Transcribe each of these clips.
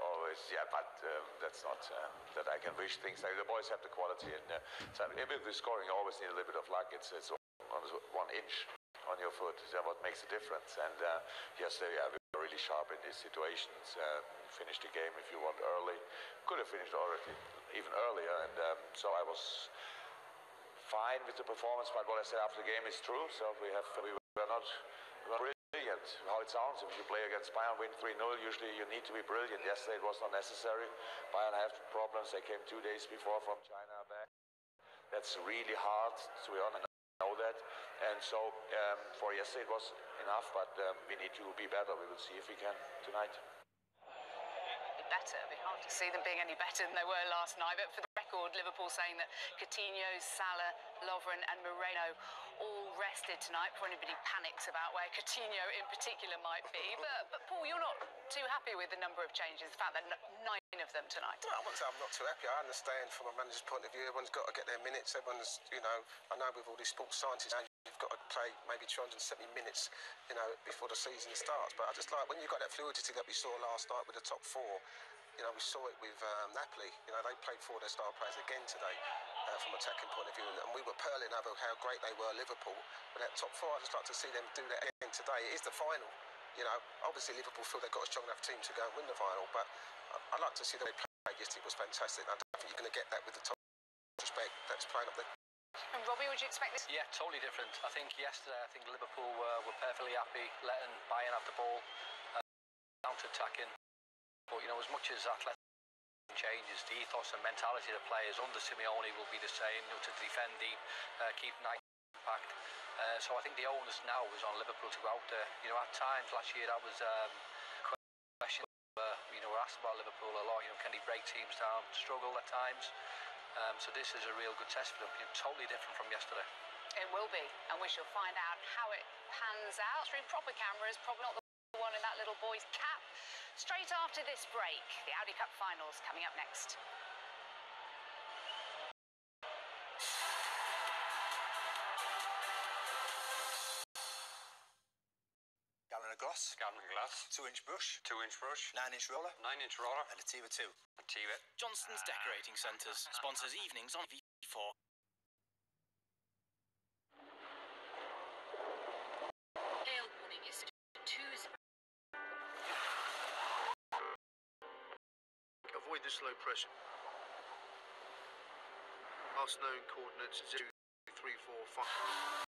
always, yeah, but that's not that I can wish things. Like the boys have the quality, and so with the scoring, you always need a little bit of luck. It's almost 1 inch on your foot. That's what makes a difference. And yesterday, yeah, we were really sharp in these situations. Finished the game if you want early. Could have finished already even earlier, and so I was fine with the performance. But what I said after the game is true. So we were not brilliant. How it sounds, if you play against Bayern, win 3-0, usually you need to be brilliant. Yesterday it was not necessary. Bayern have problems. They came 2 days before from China back. That's really hard, to be honest. I know that. And so for yesterday it was enough, but we need to be better. We will see if we can tonight. Better. It'd be hard to see them being any better than they were last night. But for the record, Liverpool saying that Coutinho, Salah, Lovren and Moreno all rested tonight. For anybody panics about where Coutinho in particular might be. But Paul, you're not too happy with the number of changes, the fact that 9 of them tonight. Well, I wouldn't say I'm not too happy. I understand from a manager's point of view, everyone's got to get their minutes. Everyone's, you know, I know with all these sports scientists, you've got to play maybe 270 minutes, you know, before the season starts. But I just like, when you've got that fluidity that we saw last night with the top 4, you know, we saw it with Napoli. You know, they played 4 of their star players again today from an attacking point of view. And we were purling over how great they were, Liverpool. With that top 4, I'd just like to see them do that again today. It is the final. You know, obviously Liverpool feel they've got a strong enough team to go and win the final. But I'd like to see the way they played yesterday was fantastic. I don't think you're going to get that with the top respect that's playing up there. And Robbie, would you expect this? Yeah, totally different. I think yesterday, Liverpool were perfectly happy letting Bayern have the ball, counter-attacking. But, you know, as much as Athletico changes, the ethos and mentality of the players under Simeone will be the same, you know, to defend deep, keep nice impact. So I think the onus now is on Liverpool to go out there. You know, at times last year that was a question. You know, we're asked about Liverpool a lot. You know, can they break teams down? Struggle at times. So this is a real good test for them. You know, totally different from yesterday. It will be, and we shall find out how it pans out through proper cameras. Probably not the one in that little boy's cap. Straight after this break, the Audi Cup finals coming up next. Gallon of gloss. Gallon of glass. 2-inch brush. 2-inch brush. 9-inch roller. 9-inch roller. And a Tiva 2. A Tiva. Johnston's Decorating Centres sponsors evenings on V4. Hail warning is 2. Avoid this low pressure. Last known coordinates 0, 3, 4, 5.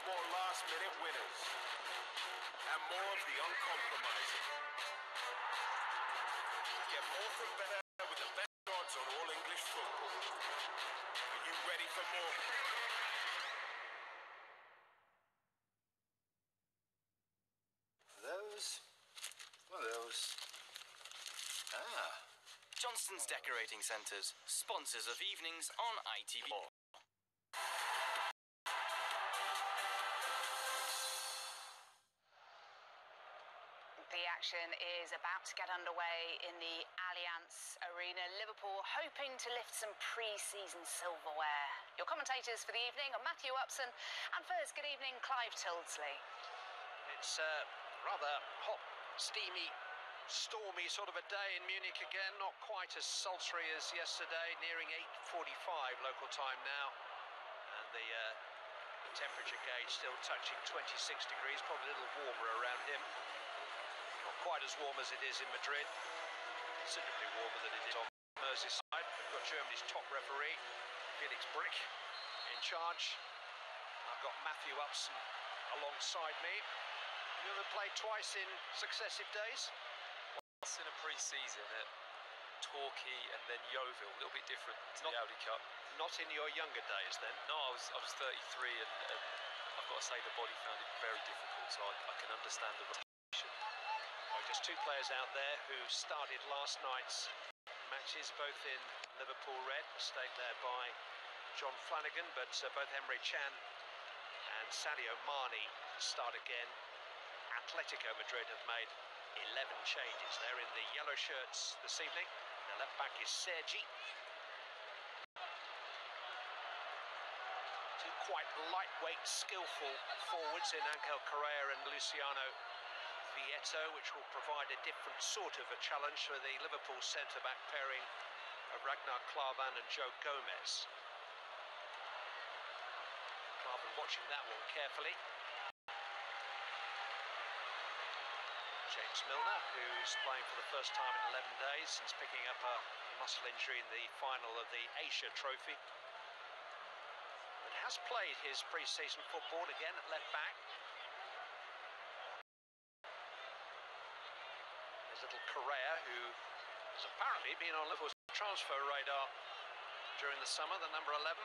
More last-minute winners, and more of the uncompromising. Get more from better with the best odds on all English football. Are you ready for more? One of those. Johnston's Decorating Centres, sponsors of evenings on ITV4. The action is about to get underway in the Allianz Arena. Liverpool hoping to lift some pre-season silverware. Your commentators for the evening are Matthew Upson and first, good evening, Clive Tildesley. It's rather hot, steamy, stormy sort of a day in Munich again. Not quite as sultry as yesterday, nearing 8:45 local time now. And the temperature gauge still touching 26 degrees, probably a little warmer around him. Not quite as warm as it is in Madrid, considerably warmer than it is on Merseyside. We've got Germany's top referee, Felix Brick, in charge. I've got Matthew Upson alongside me. You ever played twice in successive days? Once in a pre-season at Torquay and then Yeovil, a little bit different to the Audi Cup. Not in your younger days then? No, I was 33 and I've got to say the body found it very difficult, so I can understand the rotation. Just 2 players out there who started last night's matches, both in Liverpool red, stayed there by John Flanagan, but both Emre Can and Sadio Mane start again. Atletico Madrid have made 11 changes. They're in the yellow shirts this evening. The left back is Sergi. Two quite lightweight, skillful forwards in Angel Correa and Luciano Vieto, which will provide a different sort of a challenge for the Liverpool centre-back pairing of Ragnar Klavan and Joe Gomez. Klavan watching that one carefully. James Milner, who's playing for the first time in 11 days since picking up a muscle injury in the final of the Asia Trophy. But has played his pre-season football again at left back. There's little Correa, who has apparently been on Liverpool's transfer radar during the summer, the number 11.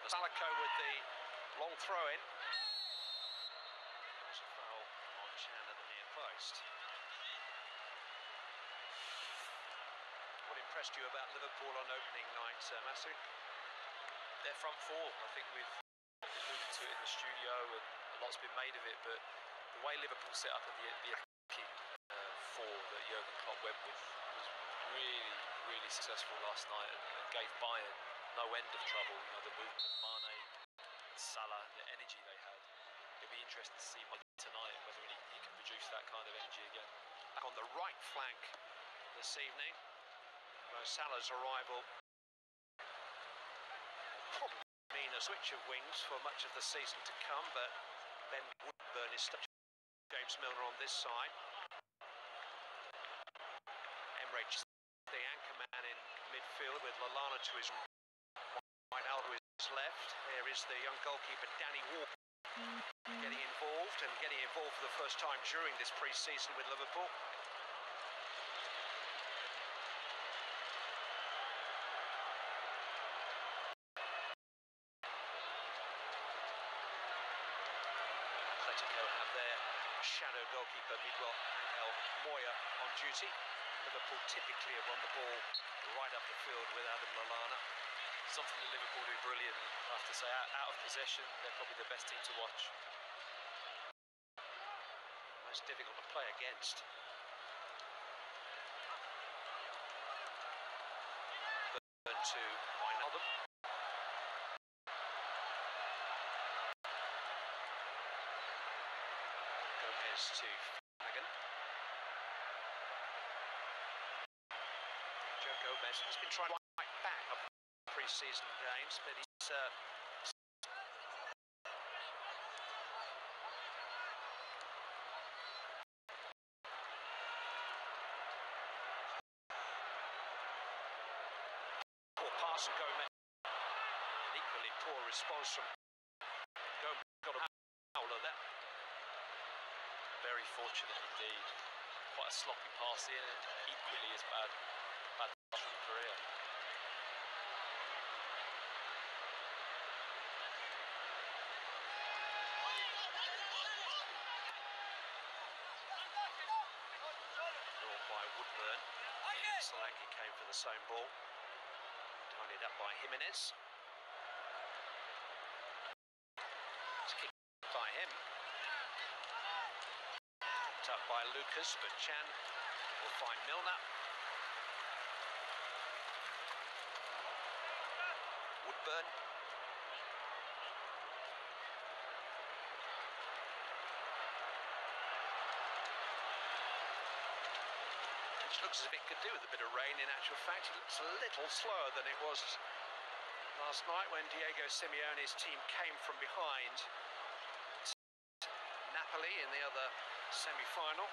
Athletico with the long throw-in. There's a foul on Chan at the near post. What impressed you about Liverpool on opening night, Masu? Their front four, I think we've alluded to it in the studio and a lot's been made of it, but the way Liverpool set up in the attacking four that Jurgen Klopp went with was really successful last night and gave Bayern no end of trouble. You know, the movement of Mane, Salah, the energy they had. It'll be interesting to see tonight whether he can produce that kind of energy again. Back on the right flank this evening, Salah's arrival will probably mean a switch of wings for much of the season to come, but Ben Woodburn is stuck. James Milner on this side. Emre, the anchor man in midfield, with Lallana to his right, Aldo is left. There is the young goalkeeper Danny Walker getting involved for the first time during this pre-season with Liverpool. Atletico have their shadow goalkeeper Miguel Angel Moya on duty. Liverpool typically have won the ball right up the field with Adam Lallana. Something that Liverpool do brilliant, I have to say. Out of possession, they're probably the best team to watch. Most difficult to play against. Burn to Wijnaldum. Gomez to Flanagan. Joe Gomez has been trying right back up pre-season games, but he's poor pass from Gomez. An equally poor response from Gomez. Got a foul of that. Very fortunate indeed. Quite a sloppy pass in, and equally as bad from Korea. Drawn by Woodburn. Solanke came for the same ball. Tidied up by Jimenez. It's kicked by him. Up by Lucas, but Chan will find Milner. Woodburn. Which looks as if it could do with a bit of rain. In actual fact, it looks a little slower than it was last night when Diego Simeone's team came from behind Napoli in the other semi-final.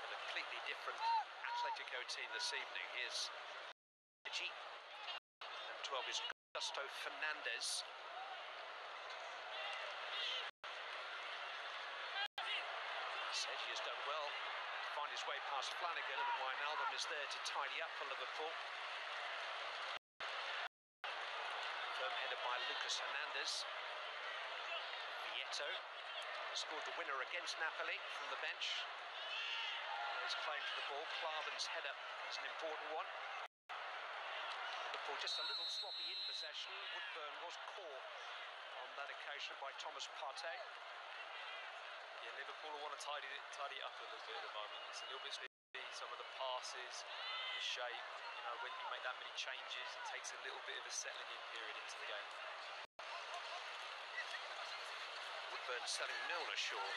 A completely different Atletico team this evening. Here's G. And 12 is Gusto Fernandez. Sergi has done well to find his way past Flanagan, and Wijnaldum is there to tidy up for Liverpool. Headed by Lucas Hernandez. Vieto scored the winner against Napoli from the bench. his claim to the ball. Klavan's header is an important one. Liverpool just a little sloppy in possession. Woodburn was caught on that occasion by Thomas Partey. Yeah, Liverpool want to tidy it up a little bit at the moment. It's a little bit sloppy, some of the passes, the shape. You know, when you make that many changes, it takes a little bit of a settling in period into the game. Woodburn selling Milner short.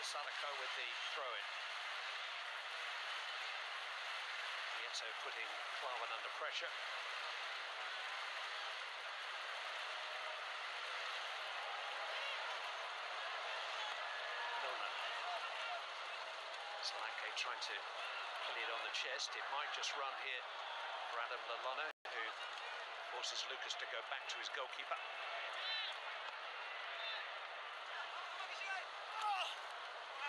Athletico with the throw-in. Nieto putting Klavan under pressure. Milner. Solanke trying to play it on the chest. It might just run here for Adam Lallana, who forces Lucas to go back to his goalkeeper.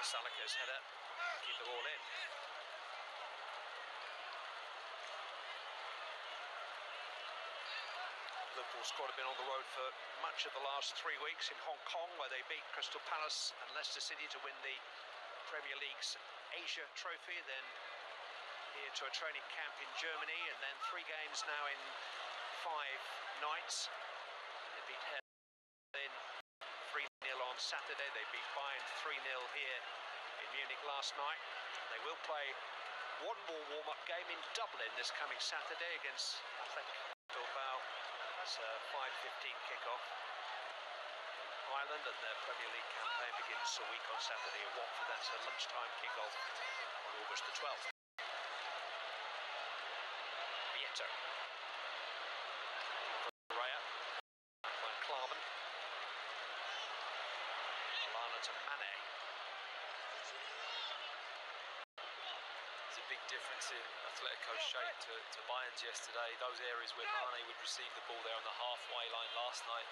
Saliko's header, keep the ball in. Liverpool squad have been on the road for much of the last 3 weeks in Hong Kong, where they beat Crystal Palace and Leicester City to win the Premier League's Asia Trophy, then here to a training camp in Germany, and then 3 games now in 5 nights. They beat Hertha 3-0 on Saturday. They beat Bayern 3-0 here in Munich last night. They will play one more warm-up game in Dublin this coming Saturday against Athletico Bilbao. That's a 5:15 kickoff. Ireland, and their Premier League campaign begins a week on Saturday at Watford. That's a lunchtime kickoff on August the 12th. Vieto. Correa. By Klavan. Lallana to Mane. There's a big difference in Atletico's shape to Bayern's yesterday. Those areas where Mane would receive the ball there on the halfway line last night,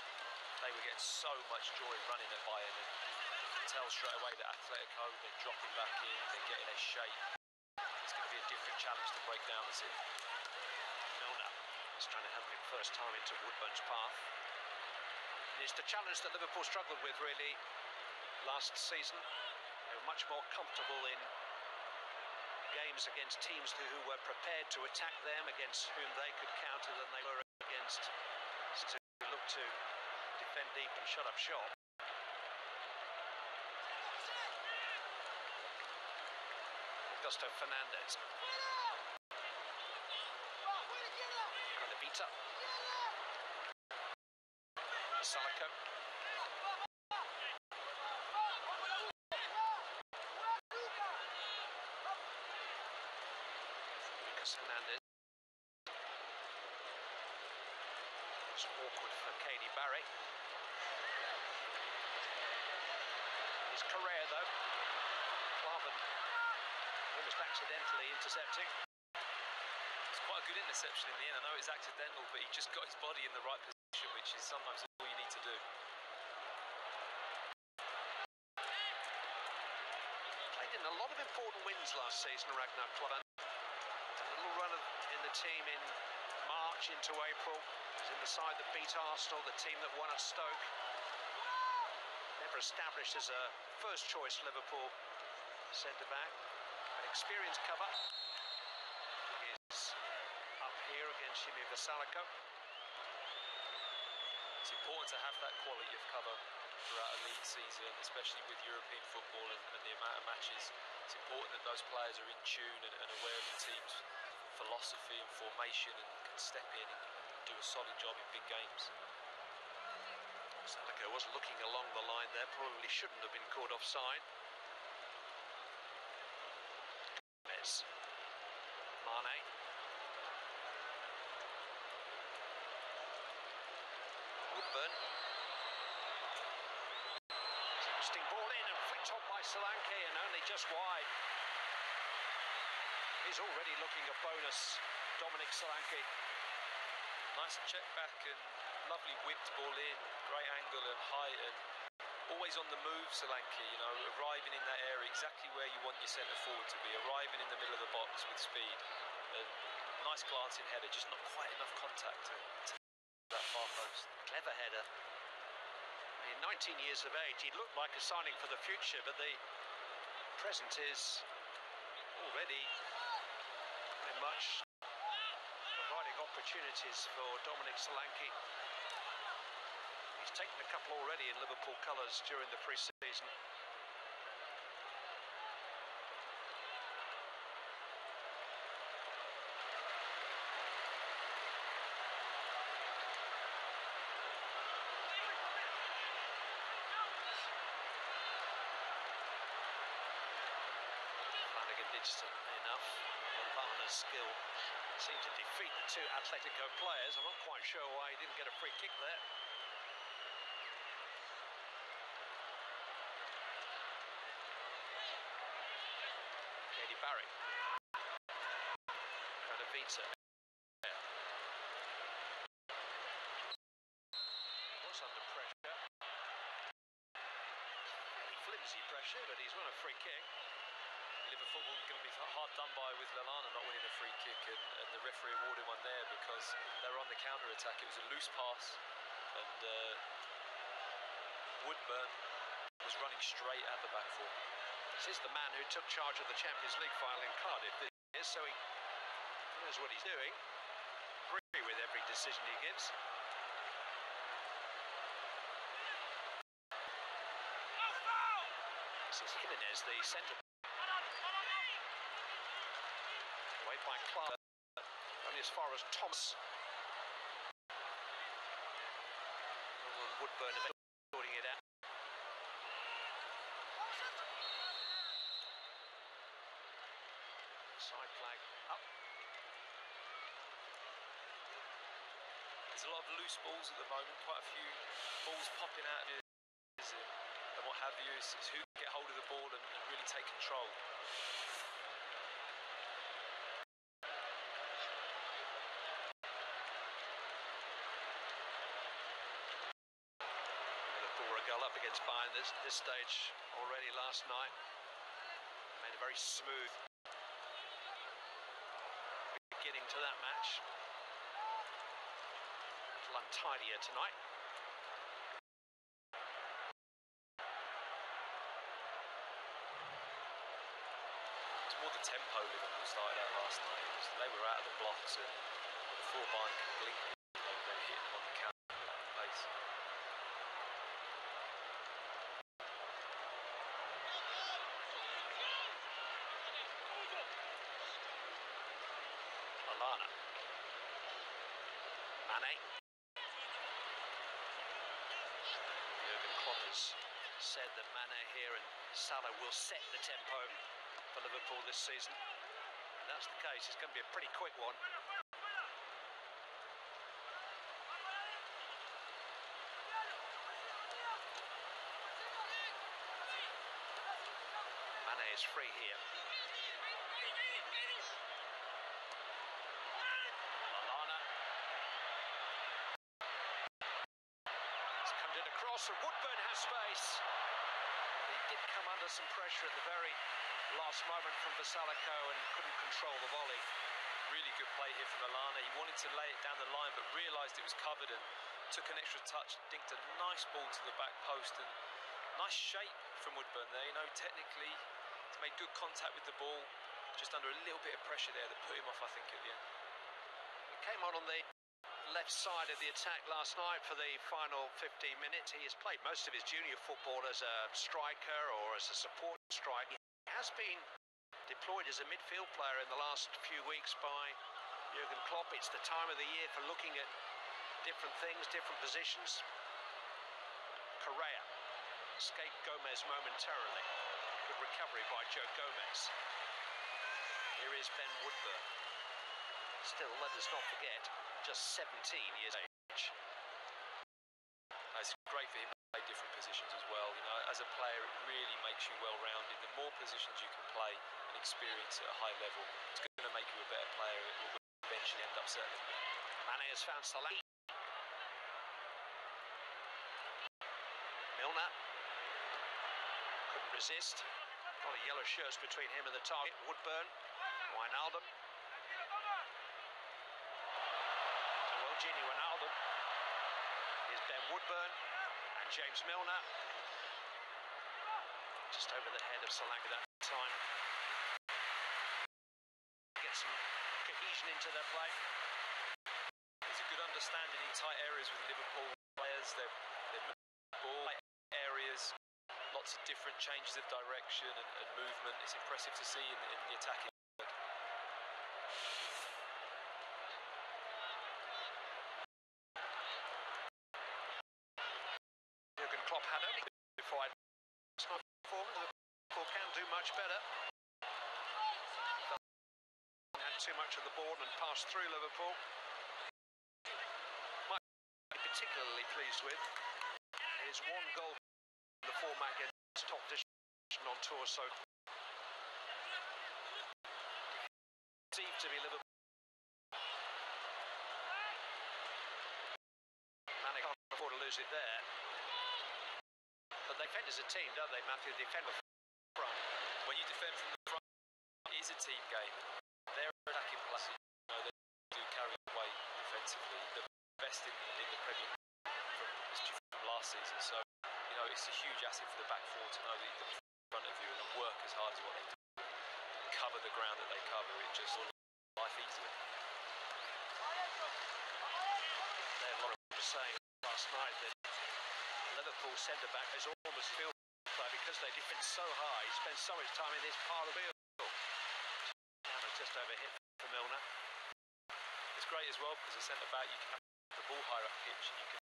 they were getting so much joy running at Bayern, and you can tell straight away that Atletico, they're dropping back in, they're getting their shape. It's going to be a different challenge to break down the city. Milner is trying to help him first time into Woodburn's path. It's the challenge that Liverpool struggled with really last season. They were much more comfortable in games against teams who were prepared to attack them, against whom they could counter, than they were against who looked to defend deep and shut up shop. Augusto Fernandez. Granavita. Saliko. Hernandez. It's awkward for Katie Barry. It's Correa though. Klavan almost accidentally intercepting. It's quite a good interception in the end. I know it's accidental, but he just got his body in the right position, which is sometimes all you need to do. Played in a lot of important wins last season, Ragnar Klavan. In the team in March into April. He's in the side that beat Arsenal, the team that won at Stoke. Never established as a first choice Liverpool centre back. An experienced cover. He is up here against Jimmy Vasaliko. It's important to have that quality of cover throughout a league season, especially with European football and the amount of matches. It's important that those players are in tune and aware of the team's philosophy and formation and can step in and do a solid job in big games. Saliko was looking along the line there, probably shouldn't have been caught offside. Gomez. Mane. Woodburn. Interesting ball in and flicked on by Solanke and only just wide. He's already looking a bonus, Dominic Solanke. Nice check back and lovely whipped ball in, great angle and height, and always on the move, Solanke, you know, arriving in that area exactly where you want your centre forward to be, arriving in the middle of the box with speed. And nice glancing header, just not quite enough contact to that far post. Clever header. In 19 years of age, he looked like a signing for the future, but the present is already very much providing opportunities for Dominic Solanke. He's taken a couple already in Liverpool colours during the pre-season. Enough. Lallana's skill seemed to defeat the two Atletico players. I'm not quite sure why he didn't get a free kick there. Katie Barry. Kanovica. Was under pressure. Flimsy pressure, but he's won a free kick. Liverpool are going to be hard done by with Lallana not winning a free kick, and the referee awarded one there because they were on the counter-attack. It was a loose pass, and Woodburn was running straight at the back four. This is the man who took charge of the Champions League final in Cardiff this year, so he knows what he's doing. Agree with every decision he gives. This is Jimenez, the centre. Away by Clark, only as far as Thomas. Woodburn sorting it out. Side flag up. There's a lot of loose balls at the moment, quite a few balls popping out of his and what have you. Is who can get hold of the ball and really take control. Up against Bayern this stage already last night. Made a very smooth beginning to that match. A little untidier tonight. It's more the tempo Liverpool started out last night. They were out of the blocks, and before Bayern could blink, they were hitting them on the counter at the pace. Lallana. Mane. Jurgen Klopp has said that Mane here and Salah will set the tempo for Liverpool this season. And that's the case. It's going to be a pretty quick one. Mane is free here. And Woodburn has space. But he did come under some pressure at the very last moment from Athletico and couldn't control the volley. Really good play here from Lallana. He wanted to lay it down the line, but realised it was covered and took an extra touch, dinked a nice ball to the back post, and nice shape from Woodburn there. You know, technically, he's made good contact with the ball, just under a little bit of pressure there that put him off, I think, at the end. He came on the left side of the attack last night for the final 15 minutes. He has played most of his junior football as a striker or as a support striker. He has been deployed as a midfield player in the last few weeks by Jurgen Klopp. It's the time of the year for looking at different things, different positions. Correa escaped Gomez momentarily. Good recovery by Joe Gomez. Here is Ben Woodburn. Still, let us not forget, just 17 years of age. It's great for him to play different positions as well. You know, as a player, it really makes you well-rounded. The more positions you can play and experience at a high level, it's going to make you a better player. It will eventually end up certainly. Mane has found Salah. Milner couldn't resist. A lot of yellow shirts between him and the target. Woodburn, Wijnaldum. Gini Wijnaldum. Here's Ben Woodburn and James Milner. Just over the head of Solanke that time. Get some cohesion into their play. There's a good understanding in tight areas with Liverpool players. They're moving the ball, areas, lots of different changes of direction and movement. It's impressive to see in the attacking. Jurgen Klopp had only before Liverpool can do much better. Had too much of the ball and passed through Liverpool. Might be particularly pleased with is one goal in the format against top position on tour, so perceived to be Liverpool. Mane can't afford to lose it there. But they defend as a team, don't they, Matthew? They defend from the front. When you defend from the front, it is a team game. Their attacking plus, they do carry the weight defensively. The best in the Premier League from last season. So, it's a huge asset for the back four to know that you can be in front of you and work as hard as what they do. Cover the ground that they cover. It just makes life easier. A lot of people were saying last night that Liverpool centre-back is almost field play because they defend so high, spend so much time in this part of the field. Hammer just overhit for Milner. It's great as well because as a centre-back you can have the ball higher up pitch and you can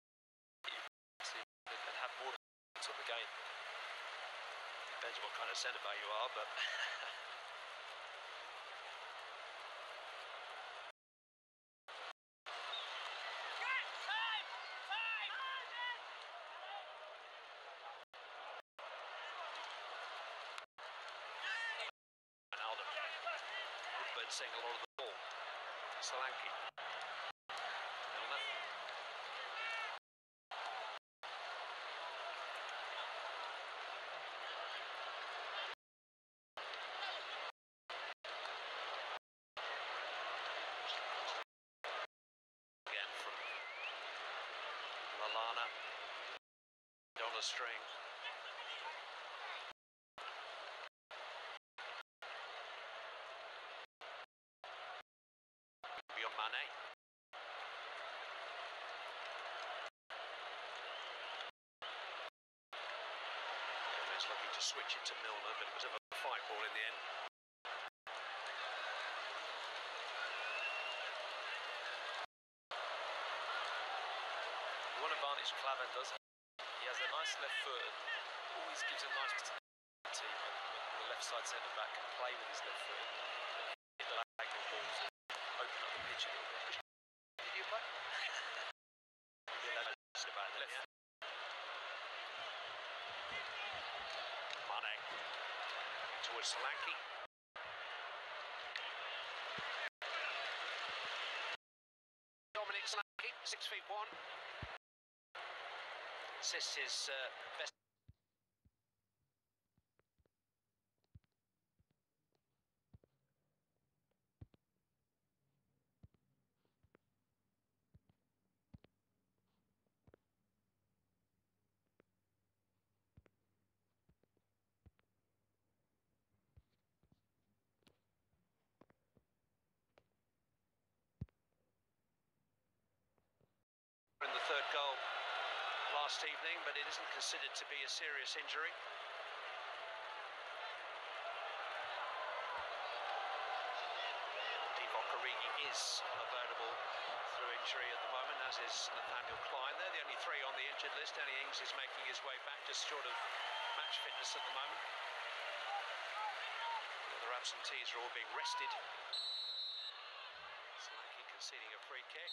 and have more influence on the game. Depends on what kind of centre-back you are, but seeing a lot of the ball. Solanke. Milner. Again from Lallana. On a string. Mane. Gomez looking to switch it to Milner, but it was a fight ball in the end. One advantage Klavan does have. He has a nice left foot and always gives a nice team when the left side centre back can play with his left foot and hit the diagonal balls and open up the pitch a little bit. Did you play? About that, yeah. Mane towards Solanke. Dominic Solanke, 6'1". Assists his best. In the third goal last evening, but it isn't considered to be a serious injury. Divock Origi is available through injury at the moment, as is Nathaniel Klein. They're the only three on the injured list. Danny Ings is making his way back, just short of match fitness at the moment. The other absentees are all being rested. Solanke conceding a free kick.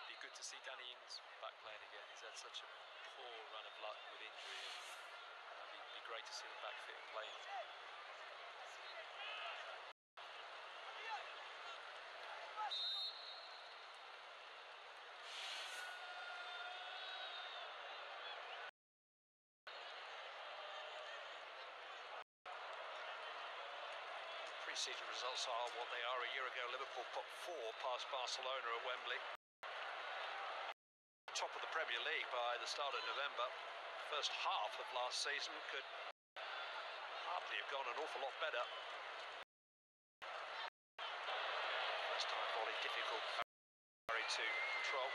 Be good to see Danny Ings back playing again. He's had such a poor run of luck with injury, and it'd be great to see him back fit and playing. Pre-season results are what they are. A year ago, Liverpool put 4 past Barcelona at Wembley. top of the Premier League by the start of November. First half of last season could hardly have gone an awful lot better. First time volley difficult to control.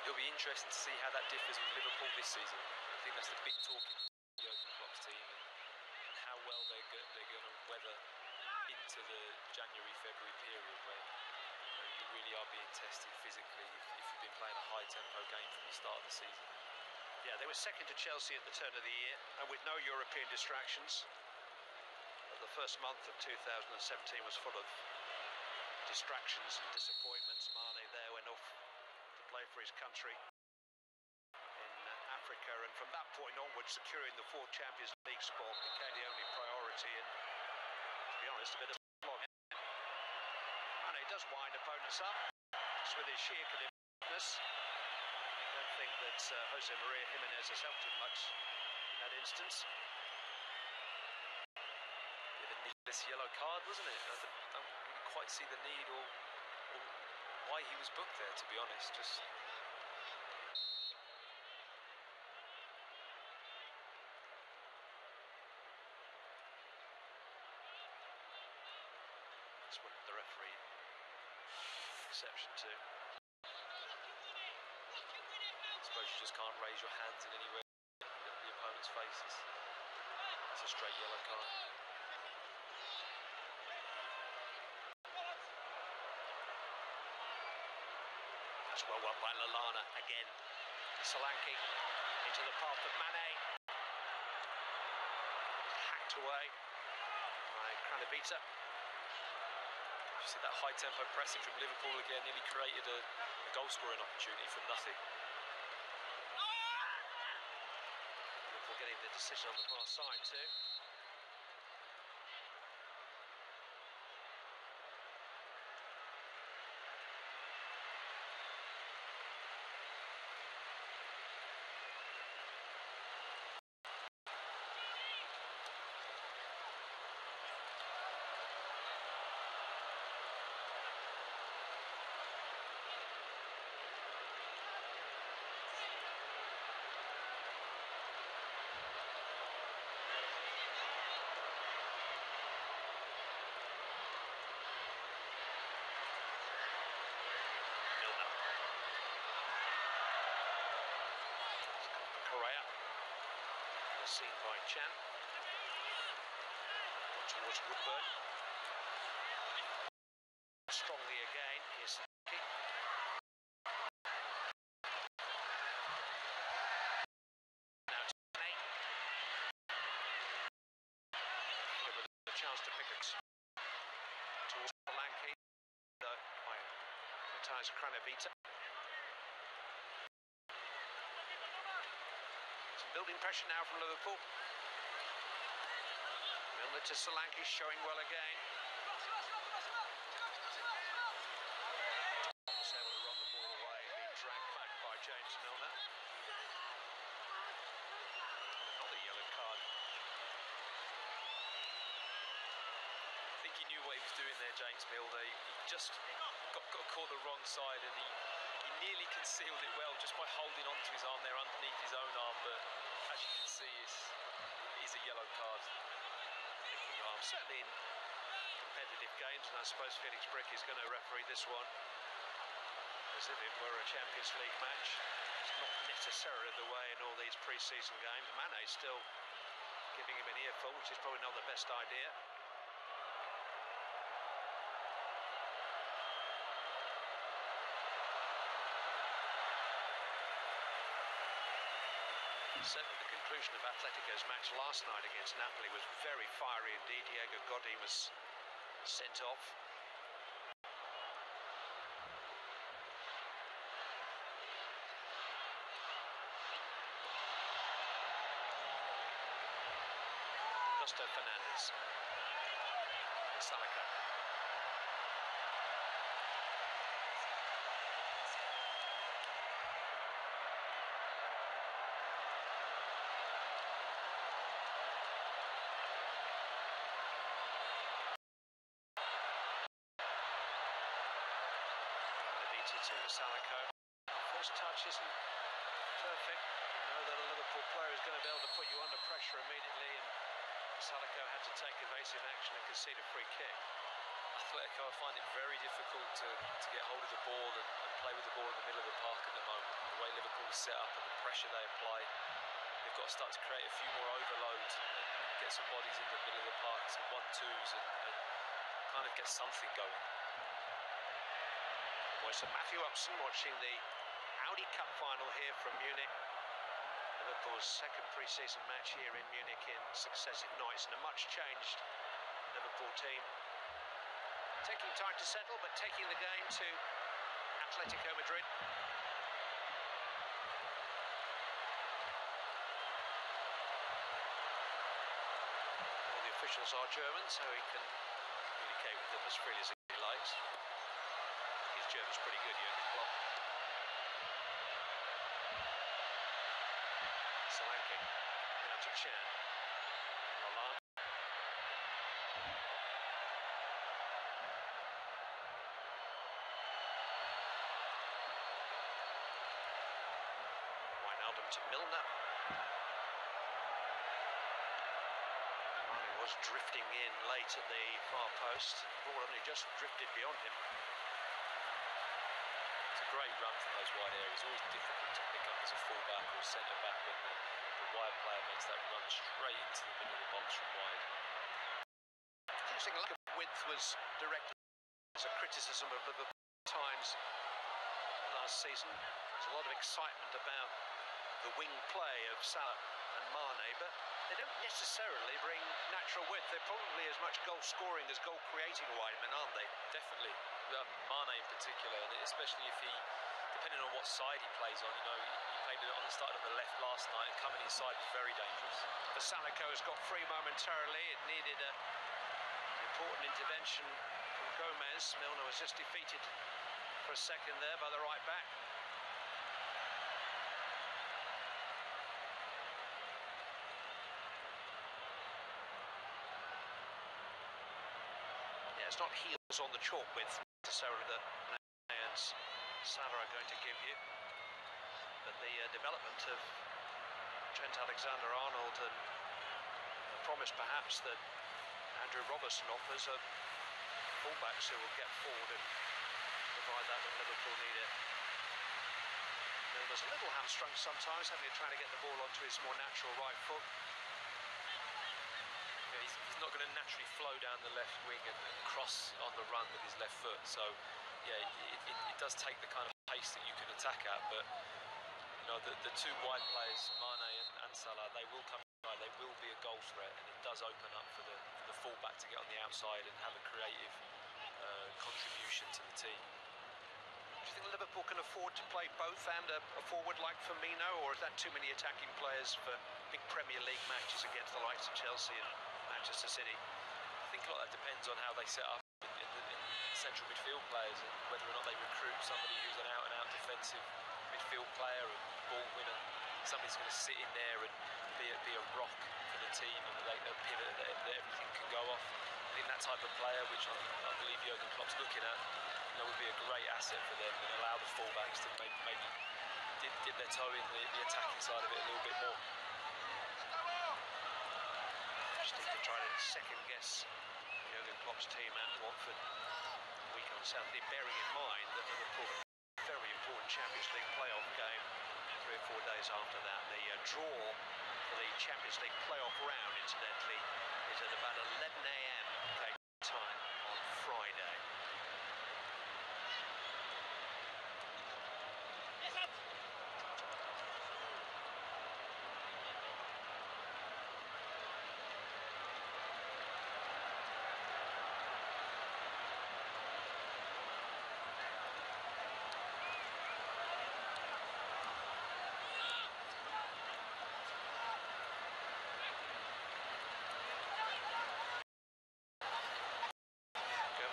It'll be interesting to see how that differs with Liverpool this season. I think that's the big talk in the Jurgen Klopp's team, and how well they're going to weather into the January-February period where you really are being tested physically if you've been playing a high-tempo game from the start of the season. Yeah, they were second to Chelsea at the turn of the year, and with no European distractions. The first month of 2017 was full of distractions and disappointments. Mane there went off to play for his country in Africa, and from that point onwards, securing the fourth Champions League spot became the only priority, and to be honest, a bit of a slog. Mane does wind opponents up, just with his sheer cadentiveness. I don't think that Jose Maria Jimenez has helped him much in that instance. This yellow card, wasn't it? I don't really quite see the need or why he was booked there, to be honest. Just that's what the referee exception to. I suppose you just can't raise your hands in any way at the opponent's faces. It's a straight yellow card. Well won by Lallana again. Solanke into the path of Mane. Hacked away by Kranevica. You see that high-tempo pressing from Liverpool again nearly created a goal-scoring opportunity from nothing. Liverpool getting the decision on the far side too. Seen by Chan. Towards Woodburn. Strongly again. Here's the kick. Now to Mane. With a chance to pick it towards Solanke. By Matthijs Kranevica. Building pressure now from Liverpool. Milner to Solanke, showing well again. Was able to run the ball away, being dragged back by James Milner. Another yellow card. I think he knew what he was doing there, James Milner. He just got caught the wrong side, and he nearly concealed it well just by holding onto his arm there underneath his own arm, but as you can see, it is a yellow card. Certainly in competitive games, and I suppose Felix Brick is going to referee this one as if it were a Champions League match. It's not necessarily the way in all these pre-season games. Mane's still giving him an earful, which is probably not the best idea. Certainly the conclusion of Atletico's match last night against Napoli was very fiery indeed. Diego Godin was sent off. Costa Fernandez. Salaka. To Salako. First touch isn't perfect. You know that a Liverpool player is going to be able to put you under pressure immediately, and Athletico had to take evasive action and concede a free kick. Atletico, I find it very difficult to get hold of the ball and play with the ball in the middle of the park at the moment. The way Liverpool is set up and the pressure they apply, they've got to start to create a few more overloads and get some bodies in the middle of the park, some 1-2s, and kind of get something going. Voice of Matthew Upson watching the Audi Cup final here from Munich. Liverpool's second pre-season match here in Munich in successive nights, and a much changed Liverpool team. Taking time to settle, but taking the game to Athletico Madrid. All the officials are German, so he can communicate with them as freely as he likes. His German's pretty good, Jurgen Klopp. Solanke, now to Chan. Lallana. Wijnaldum to Milner. Mane was drifting in late at the far post. The ball only just drifted beyond him. It's a great run from those wide areas. Always difficult to pick up as a fullback or centre back when the wide player makes that run straight into the middle of the box from wide. Interesting lack of width was directed as a criticism of Liverpool times last season. There's a lot of excitement about the wing play of Salah and Mane, but they don't necessarily bring natural width. They're probably as much goal scoring as goal creating widemen, aren't they? Definitely. Mane in particular, and especially if he, depending on what side he plays on, you know, he played on the start of the left last night, and coming inside was very dangerous. Athletico has got free momentarily. It needed an important intervention from Gomez. Milner was just defeated for a second there by the right back. Yeah, it's not heels on the chalk width necessarily that Mane and Salah are going to give you, but the development of Trent Alexander-Arnold and the promise perhaps that Andrew Robertson offers are fullbacks who will get forward and provide that when Liverpool need it. Milner's a little hamstrung sometimes, having to try to get the ball onto his more natural right foot. Yeah, he's not going to naturally flow down the left wing and cross on the run with his left foot. So, yeah, it does take the kind of pace that you can attack at. But you know, the two wide players, Mane and Salah, they will come inside. They will be a goal threat, and it does open up for the fullback to get on the outside and have a creative contribution to the team. Do you think Liverpool can afford to play both and a forward like Firmino, or is that too many attacking players for big Premier League matches against the likes of Chelsea and Manchester City? I think a lot of that depends on how they set up in central midfield players and whether or not they recruit somebody who's an out-and-out defensive midfield player, a ball winner, somebody's going to sit in there and be a rock for the team and a pivot that everything can go off. I think that type of player, which I believe Jurgen Klopp's looking at, would be a great asset for them and allow the fullbacks to maybe dip their toe in the attacking side of it a little bit more. Just need to try to second guess Jurgen Klopp's team at Watford a week on Saturday, bearing in mind that Liverpool have a very important Champions League playoff game 3 or 4 days after that. The draw for the Champions League playoff round, incidentally, is at about 11 AM time on Friday.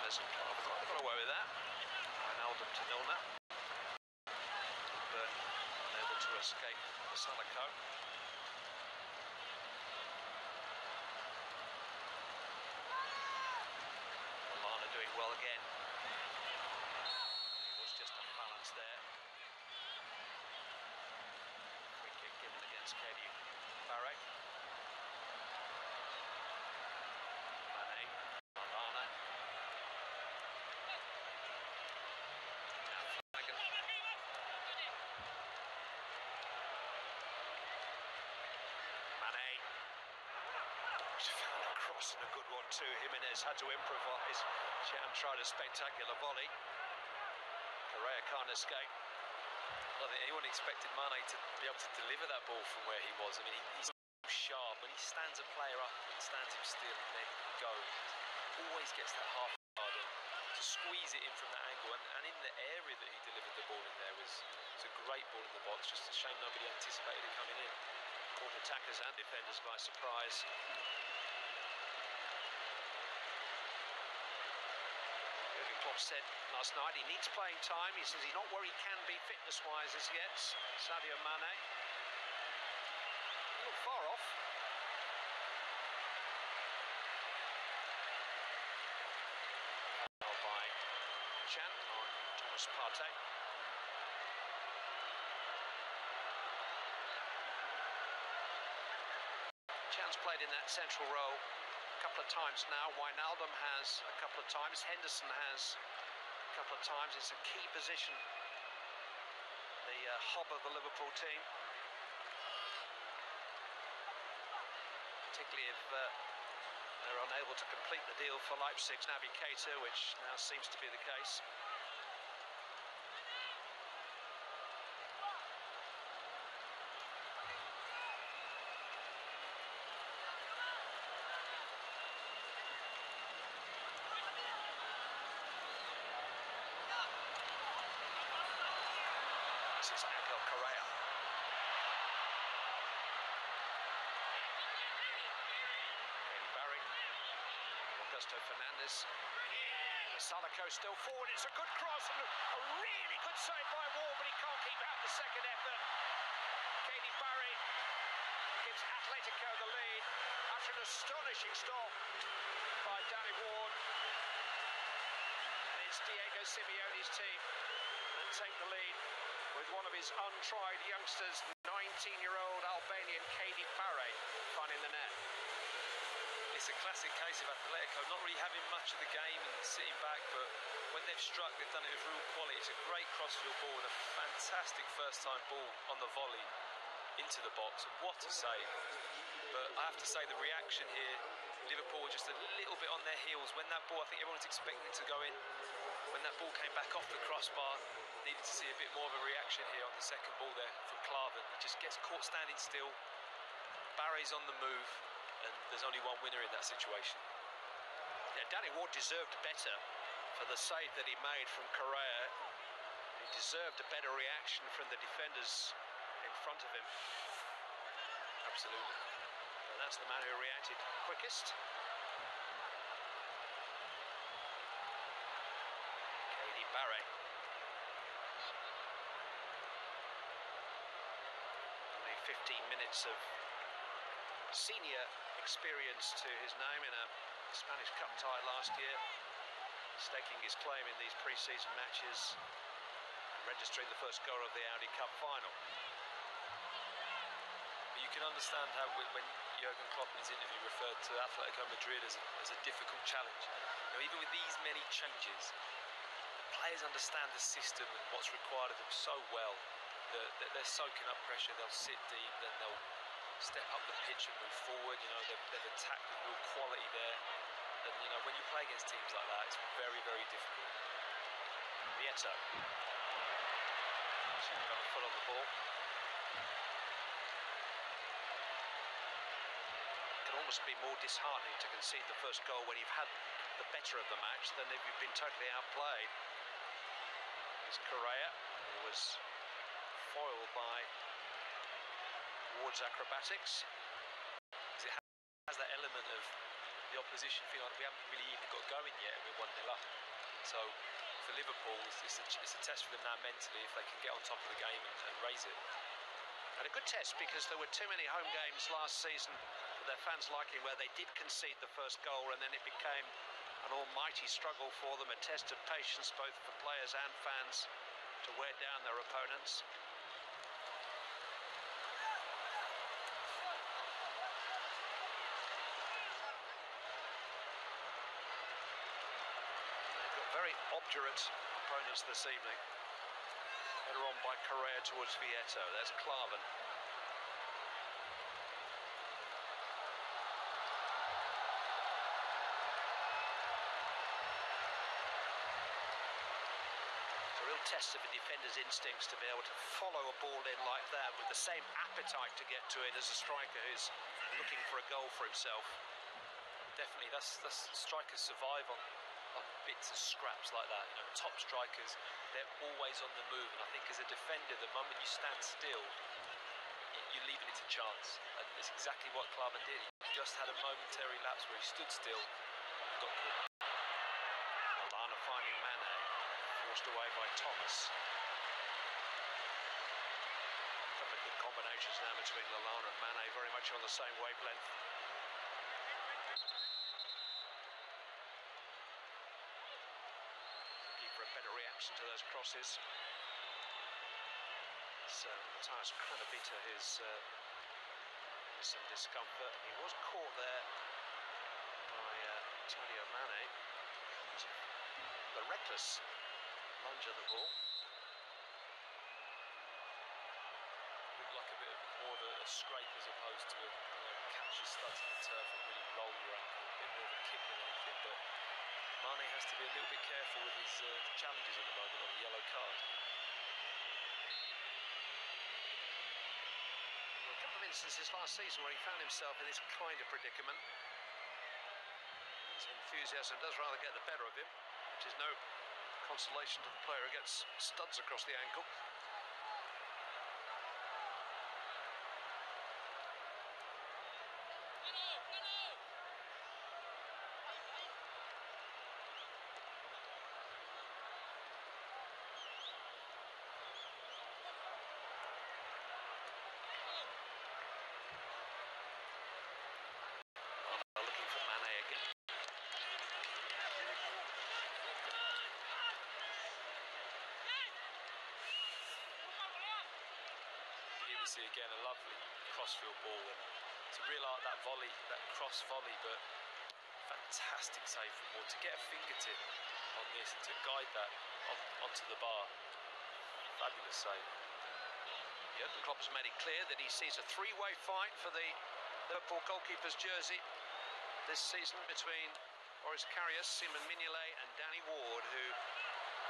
Got away with that. Wijnaldum to Milner. Burton unable to escape Athletico. Lallana doing well again. It was just unbalanced there. It's Katie Barrett. Mane, Lallana. Now Flanagan. Mane. Found a cross and a good one too. Jimenez had to improvise. Chan tried a spectacular volley. Correa can't escape. I don't think anyone expected Mane to be able to deliver that ball from where he was. I mean, he's so sharp. When he stands a player up and stands him still and then goes, always gets that half yard in to squeeze it in from that angle. And in the area that he delivered the ball in there was a great ball in the box. Just a shame nobody anticipated it coming in. Caught attackers and defenders by surprise. Jurgen Klopp said last night he needs playing time. He says he's not where he can be fitness-wise as yet. Sadio Mane. A little far off. Foul by Chan on Thomas Partey. Chan's played in that central role a couple of times now. Wijnaldum has a couple of times. Henderson has a couple of times. It's a key position, the hub of the Liverpool team. Particularly if they're unable to complete the deal for Leipzig's Naby Keita, which now seems to be the case. This is Angel Correa. Katie Barry. Augusto Fernandez. Athletico still forward. It's a good cross and a really good save by Ward, but he can't keep out the second effort. Katie Barry gives Athletico the lead after an astonishing stop by Danny Ward. And it's Diego Simeone's team that take the lead with one of his untried youngsters, 19-year-old Albanian Katie Barry, finding the net. It's a classic case of Athletico not really having much of the game and sitting back, but when they've struck, they've done it with real quality. It's a great crossfield ball and a fantastic first-time ball on the volley into the box. What a save. But I have to say, the reaction here, Liverpool were just a little bit on their heels. When that ball, I think everyone was expecting it to go in. When that ball came back off the crossbar, needed to see a bit more of a reaction here on the second ball there from Klavan. He just gets caught standing still. Barry's on the move, and there's only one winner in that situation. Yeah, Danny Ward deserved better for the save that he made from Correa. He deserved a better reaction from the defenders in front of him. Absolutely. And that's the man who reacted quickest. Katie Barry. Only 15 minutes of senior experience to his name in a Spanish Cup tie last year, staking his claim in these pre-season matches and registering the first goal of the Audi Cup final. But you can understand how when Jurgen Klopp in his interview referred to Atletico Madrid as a difficult challenge. You know, even with these many changes, the players understand the system and what's required of them so well that they're soaking up pressure. They'll sit deep, then they'll step up the pitch and move forward. You know, they've attacked with real quality there. And you know, when you play against teams like that, it's very, very difficult. Vieto. She's got a foot on the ball. It can almost be more disheartening to concede the first goal when you've had the better of the match than if you've been totally outplayed. It's Correa, who was foiled by Ward's acrobatics. It has that element of the opposition feeling like we haven't really even got going yet and we're 1-0 up. So for Liverpool, it's a test for them now mentally if they can get on top of the game and raise it. And a good test because there were too many home games last season for their fans liking where they did concede the first goal and then it became an almighty struggle for them, a test of patience both for players and fans to wear down their opponents. obdurate opponents this evening. Header on by Correa towards Vieto. There's Klavan. It's a real test of a defender's instincts to be able to follow a ball in like that with the same appetite to get to it as a striker who's looking for a goal for himself. Definitely, that's strikers survive on bits of scraps like that. You know, top strikers, they're always on the move, and I think as a defender, the moment you stand still, you're leaving it to chance, and it's exactly what Klavan did. He just had a momentary lapse where he stood still and got caught. Lallana finding Mane, forced away by Thomas. A couple of good combinations now between Lallana and Mane, very much on the same wavelength. For a better reaction to those crosses. So Matthias Kranavita is in some discomfort. He was caught there by Sadio Mane. The reckless lunge of the ball. Looked like a bit more of a scrape as opposed to catch your studs in the turf and really roll your ankle. A bit more of a kick than anything, but Mane has to be a little bit careful with his challenges at the moment on the yellow card. Well, a couple of instances last season where he found himself in this kind of predicament. His enthusiasm does rather get the better of him, which is no consolation to the player who gets studs across the ankle. See again a lovely crossfield ball, and to reel out that volley, that cross volley, but fantastic save from Ward to get a fingertip on this and to guide that onto the bar. Fabulous save. Jurgen Klopp's made it clear that he sees a three-way fight for the Liverpool goalkeeper's jersey this season between Boris Karius, Simon Mignolet and Danny Ward, who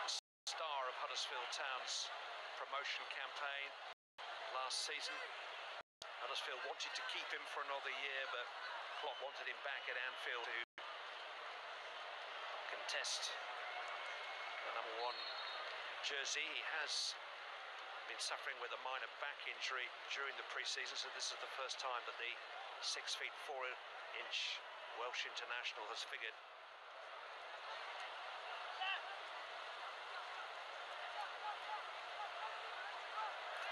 was the star of Huddersfield Town's promotion campaign last season. Huddersfield wanted to keep him for another year, but Klopp wanted him back at Anfield to contest the #1 jersey. He has been suffering with a minor back injury during the pre-season, so this is the first time that the 6'4" Welsh international has figured.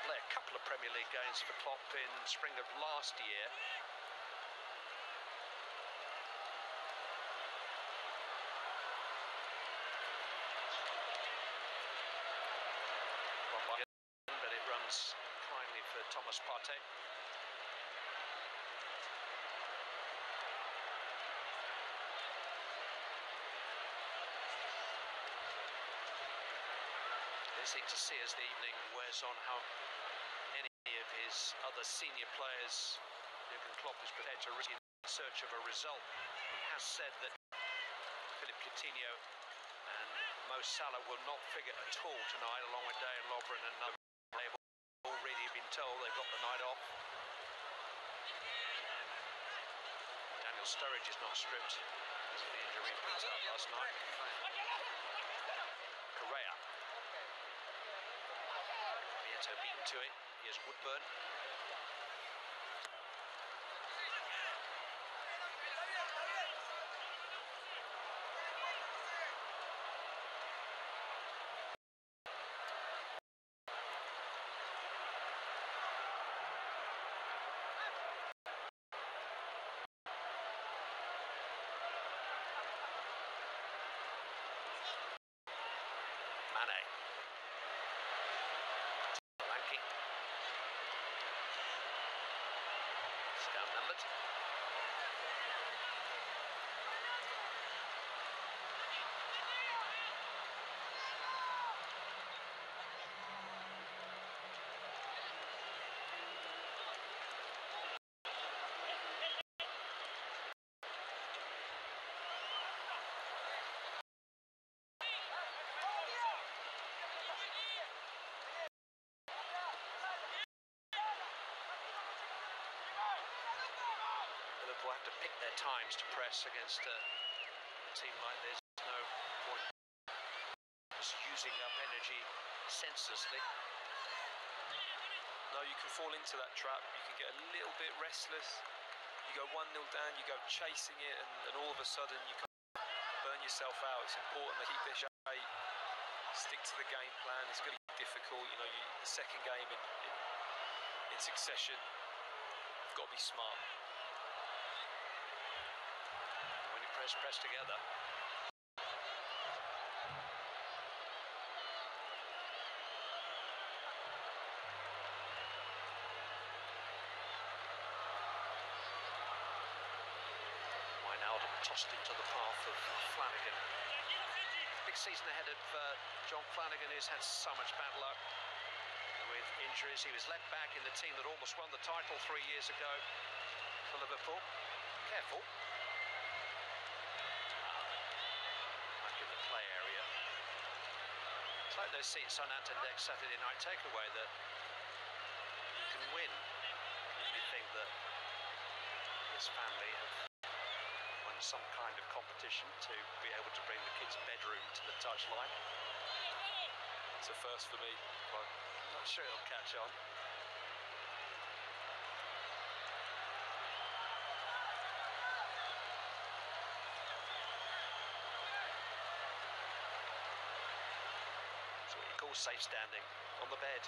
Play a couple of Premier League games for Klopp in spring of last year. But it runs kindly for Thomas Partey. Easy to see as the evening wears on how any of his other senior players Jurgen Klopp is prepared to risk in search of a result. He has said that Philippe Coutinho and Mo Salah will not figure at all tonight, along with Dejan Lovren and Nugget. They've already been told they've got the night off. Daniel Sturridge is not stripped because of the injury he picked up last night. Correa. Vieto beaten to it. Here's Woodburn. Mane. Solanke. It's down-numbered. Liverpool have to pick their times to press against a team like this. No point just using up energy senselessly. No, you can fall into that trap. You can get a little bit restless. You go 1-0 down, you go chasing it, and all of a sudden you can't burn yourself out. It's important they keep their shape, stick to the game plan. It's going to be difficult. You know, the second game in succession, you've got to be smart. When you press together. Tossed into the path of Flanagan. Big season ahead of John Flanagan, who's had so much bad luck with injuries. He was left back in the team that almost won the title 3 years ago for Liverpool. Careful. Back in the play area. It's like those seats on Ant and Deck's Saturday night takeaway that you can win if you think that this family have some kind of competition to be able to bring the kids' bedroom to the touchline. It's a first for me. Well, I'm not sure it'll catch on. That's what you call safe standing on the bed.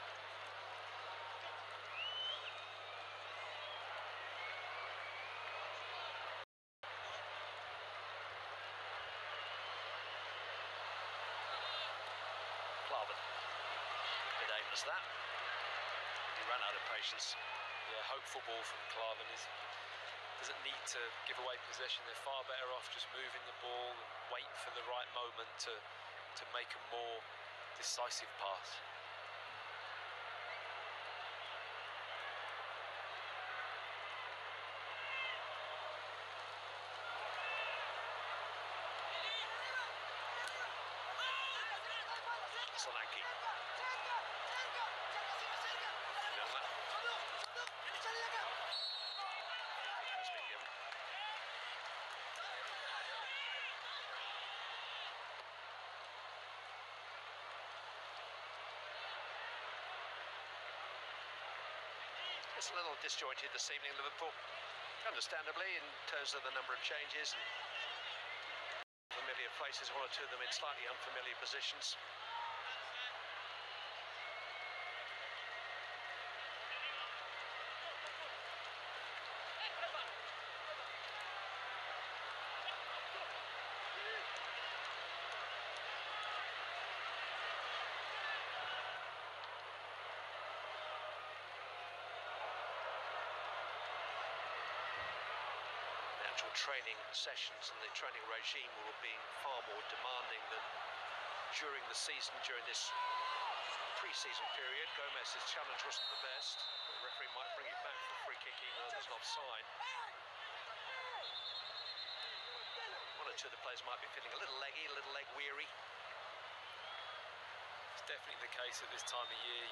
That he ran out of patience. Yeah, hopeful ball from Klavan doesn't need to give away possession. They're far better off just moving the ball and wait for the right moment to make a more decisive pass. Solanke. It's a little disjointed this evening, Liverpool. Understandably, in terms of the number of changes and familiar faces, one or two of them in slightly unfamiliar positions. Training sessions and the training regime will have been far more demanding than during the season, during this pre-season period. Gomez's challenge wasn't the best. The referee might bring it back for free kicking or there's an offside. One or two of the players might be feeling a little leggy, a little leg weary. It's definitely the case at this time of year.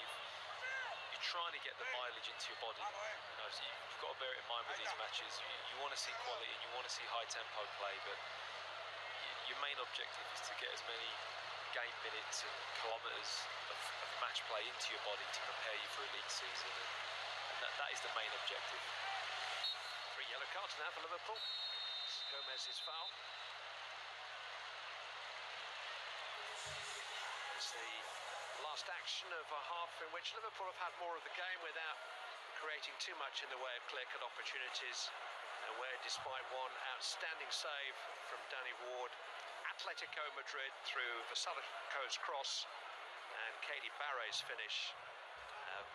You're trying to get the mileage into your body. You know, so you've got to bear it in mind with these matches. You want to see quality and you want to see high tempo play, but your main objective is to get as many game minutes and kilometres of match play into your body to prepare you for a league season, and that is the main objective. 3 yellow cards now for Liverpool. It's Gomez's foul. It's the last action of a half in which Liverpool have had more of the game without creating too much in the way of clear-cut opportunities, and where, despite one outstanding save from Danny Ward, Athletico Madrid through Vasilico's cross and Katie Barre's finish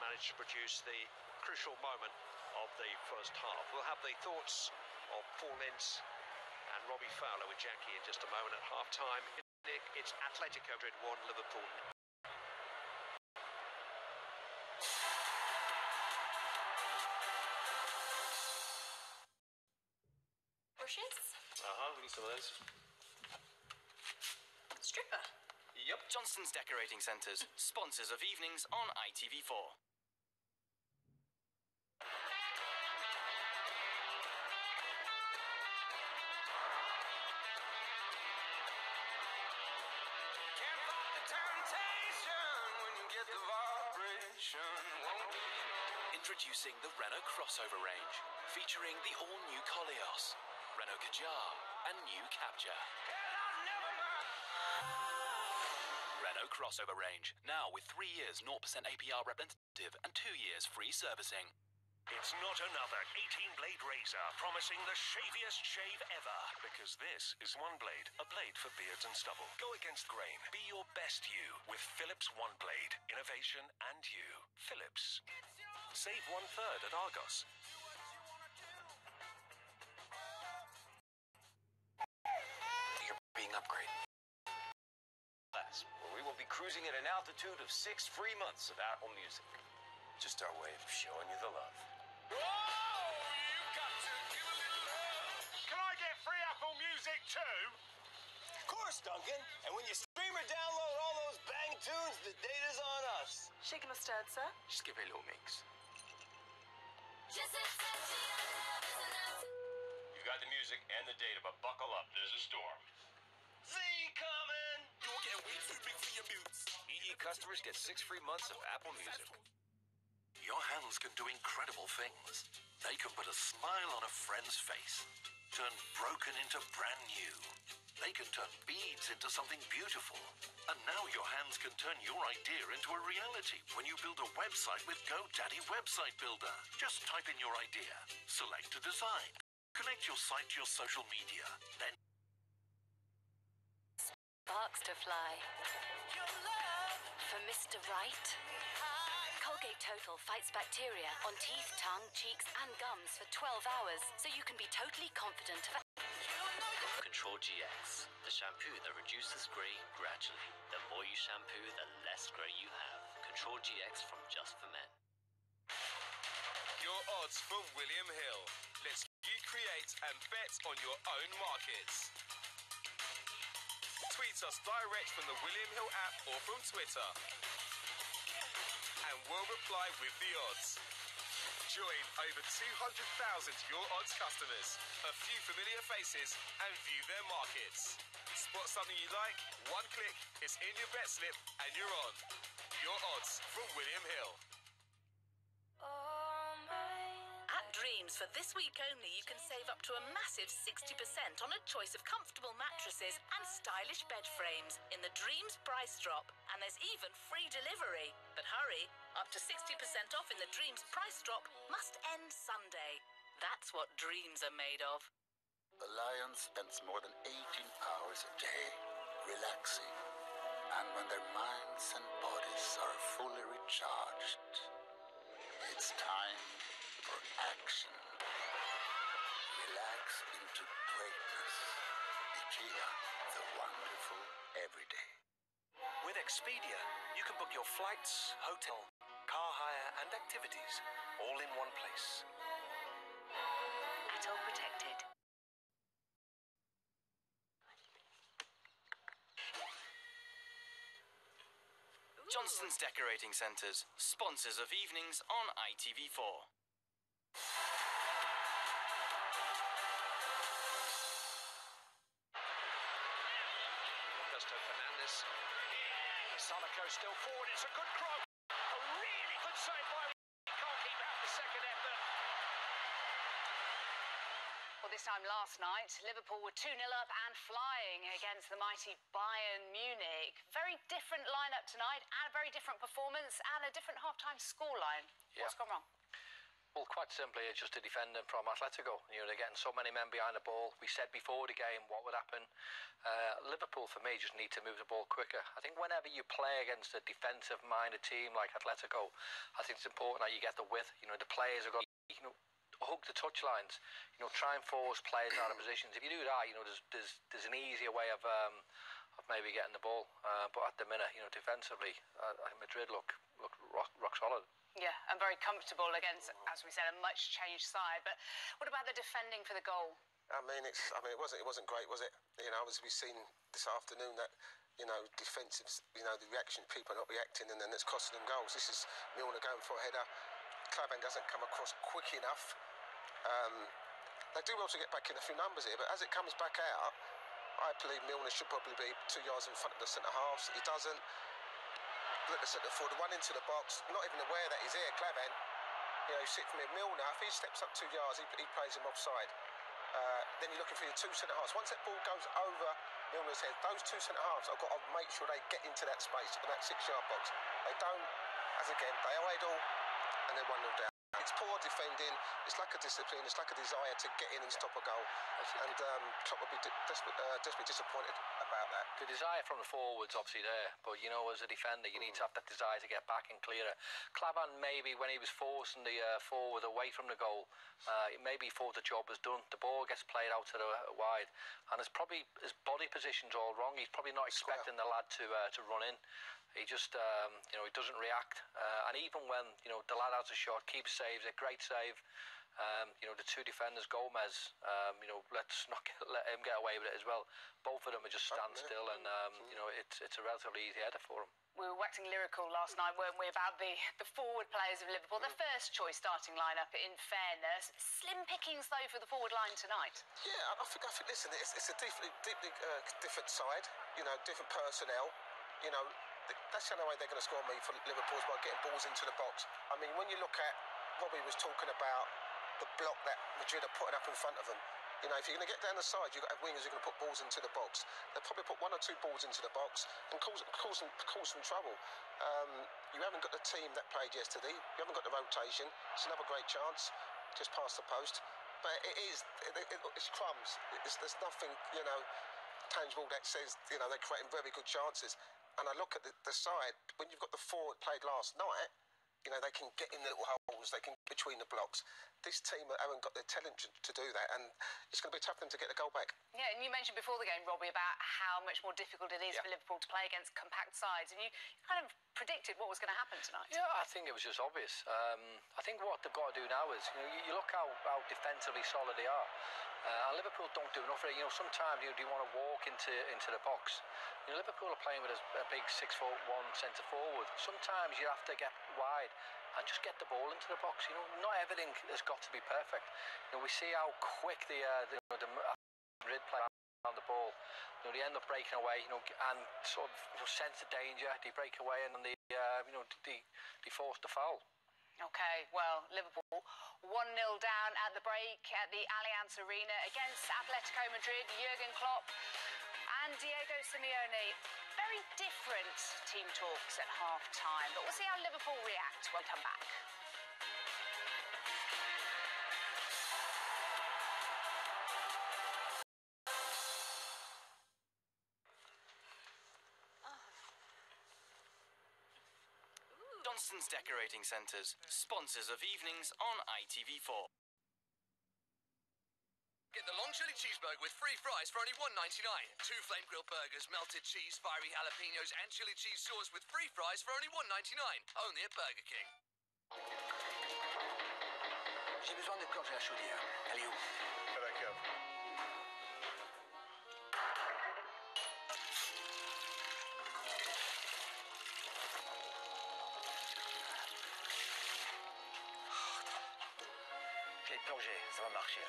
managed to produce the crucial moment of the first half. We'll have the thoughts of Paul Ince and Robbie Fowler with Jackie in just a moment at half-time. It's Athletico Madrid 1, Liverpool. We need some of those. Stripper. Yep. Johnston's Decorating Centres, sponsors of evenings on ITV4. Introducing the Renault crossover range, featuring the all-new Koleos, Renault Kadjar, and new Captur. Renault crossover range, now with 3 years 0% APR representative and 2 years free servicing. It's not another 18-blade razor promising the shaviest shave ever. Because this is one blade, a blade for beards and stubble. Go against grain. Be your best you with Philips One Blade. Innovation and you. Philips. Save 1/3 at Argos. You're being upgraded. Where we will be cruising at an altitude of 6 free months of Apple Music. Just our way of showing you the love. Whoa! You've got to give a little love. Can I get free Apple Music too? Of course, Duncan. And when you stream or download all those bang tunes, the data's on us. Shaken or stirred, sir? Just give it a little mix. You got the music and the data, but buckle up. There's a storm. Z coming! You're getting way too big for your boots. EE customers get 6 free months of Apple Music. Your hands can do incredible things. They can put a smile on a friend's face, turn broken into brand new. They can turn beads into something beautiful. And now your hands can turn your idea into a reality when you build a website with GoDaddy Website Builder. Just type in your idea, select a design, connect your site to your social media, then sparks to fly. For Mr. Right, Colgate Total fights bacteria on teeth, tongue, cheeks and gums for 12 hours, so you can be totally confident of Control GX, the shampoo that reduces grey gradually. The more you shampoo, the less grey you have. Control GX from Just for Men. Your odds for William Hill. Let's you create and bet on your own markets. Tweet us direct from the William Hill app or from Twitter. And we'll reply with the odds. Join over 200,000 Your Odds customers, a few familiar faces, and view their markets. Spot something you like, one click, it's in your bet slip, and you're on. Your Odds from William Hill. At Dreams, for this week only, you can save up to a massive 60% on a choice of comfortable mattresses and stylish bed frames in the Dreams price drop. And there's even free delivery. But hurry, up to 60% off in the Dreams price drop must end Sunday. That's what dreams are made of. The lion spends more than 18 hours a day relaxing. And when their minds and bodies are fully recharged, it's time for action. Relax into greatness. IKEA, the wonderful everyday. with Expedia, you can book your flights, hotel, car hire and activities all in one place. At all protected. Johnston's Decorating Centres, sponsors of evenings on ITV4. Athletico still forward, it's a good cross. A really good save by he can't keep out the second effort. Well, this time last night, Liverpool were 2-0 up and flying against the mighty Bayern Munich. Very different lineup tonight, and a very different performance, and a different half-time scoreline. Yeah. What's gone wrong? Well, quite simply, it's just a defending from Athletico. You know, they're getting so many men behind the ball. We said before the game what would happen. Liverpool, for me, just need to move the ball quicker. I think whenever you play against a defensive-minded team like Atletico, I think it's important that you get the width. You know, the players are going to, hug the touch lines. You know, try and force players out of positions. If you do that, you know, there's an easier way of maybe getting the ball. But at the minute, you know, defensively, Madrid look rock solid. Yeah, and very comfortable against, as we said, a much changed side. But what about the defending for the goal? I mean, it wasn't great, was it? You know, as we've seen this afternoon, that defensive, the reaction, people are not reacting, and then it's costing them goals. This is Milner going for a header. Klavan doesn't come across quick enough. They do well to get back in a few numbers here, but as it comes back out, I believe Milner should probably be 2 yards in front of the centre halves. He doesn't. let the centre forward run into the box, not even aware that he's here, Clavan. You know, he's sitting from here. Milner, if he steps up 2 yards, he plays him offside. Then you're looking for your two centre-halves. Once that ball goes over Milner's head, those two centre-halves have got to make sure they get into that space, in that 6-yard box. They don't, as again, they idle and they're 1-0 down. It's poor defending, it's lack of discipline, it's lack of desire to get in and stop a goal. And Klopp would be desperately disappointed about that. The desire from the forwards obviously there, but you know, as a defender, you need to have that desire to get back and clear it. Clavan, maybe when he was forcing the forward away from the goal, maybe he thought the job was done. The ball gets played out to the wide, and it's probably his body position's all wrong. He's probably not expecting the lad to run in. He just, you know, he doesn't react. And even when, you know, the lad has a shot, keeps saves, a great save. You know, the two defenders, Gomez, you know, let's not let him get away with it as well. Both of them are just stand still, and you know, it's a relatively easy header for them. We were waxing lyrical last night, weren't we, about the forward players of Liverpool. The first choice starting lineup, in fairness. Slim pickings, though, for the forward line tonight. Yeah, I think listen, it's a deeply different side, you know, different personnel. You know, that's the only way they're going to score me for Liverpool is by getting balls into the box. I mean, when you look at, Robbie was talking about the block that Madrid are putting up in front of them. You know, if you're going to get down the side, you've got to have wingers who are going to put balls into the box. They'll probably put 1 or 2 balls into the box and cause some trouble. You haven't got the team that played yesterday. You haven't got the rotation. It's another great chance, just past the post. But it's crumbs. There's nothing, you know, tangible that says, you know, they're creating very good chances. And I look at the side, when you've got the forward played last night, you know, they can get in the little holes, they can get between the blocks. This team haven't got the talent to do that, and it's going to be tough for them to get the goal back. Yeah, and you mentioned before the game, Robbie, about how much more difficult it is for Liverpool to play against compact sides, and you kind of predicted what was going to happen tonight. Yeah, I think it was just obvious. I think what they've got to do now is, you know, you look how defensively solid they are. And Liverpool don't do enough of it. You know, sometimes you want to walk into the box. You know, Liverpool are playing with a big 6'1" centre forward. Sometimes you have to get wide and just get the ball into the box. You know, not everything has got to be perfect. You know, we see how quick the Madrid play around the ball. You know, they end up breaking away. You know, and sort of, you know, sense the danger. They break away and they you know, they force the foul. OK, well, Liverpool 1-0 down at the break at the Allianz Arena against Atletico Madrid. Jurgen Klopp and Diego Simeone. Very different team talks at half-time, but we'll see how Liverpool react when we come back. Johnson's Decorating Centres, sponsors of evenings on ITV4. Get the long chili cheeseburger with free fries for only $1.99. 2 flame grill burgers, melted cheese, fiery jalapenos, and chili cheese sauce with free fries for only $1.99. Only at Burger King. J'ai besoin de corde à la chaudière. Elle est où? À la cave. Je l'ai plongé, ça va marcher là.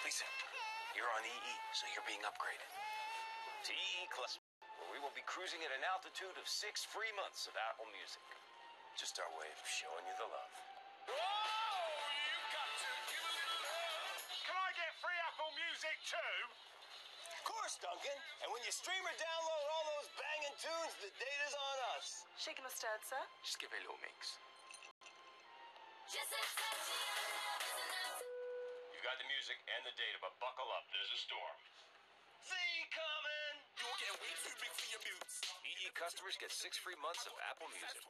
Lisa, you're on EE, so you're being upgraded. To EE Cluster, where we will be cruising at an altitude of 6 free months of Apple Music. Just our way of showing you the love. Can I get free Apple Music too? Of course, Duncan. And when you stream or download all those banging tunes, the data's on us. Shaken or stirred, sir? Just give it a little mix. You've got the music and the data, but buckle up. There's a storm. See coming. You're getting way too big for your boots. EE customers get 6 free months of Apple Music.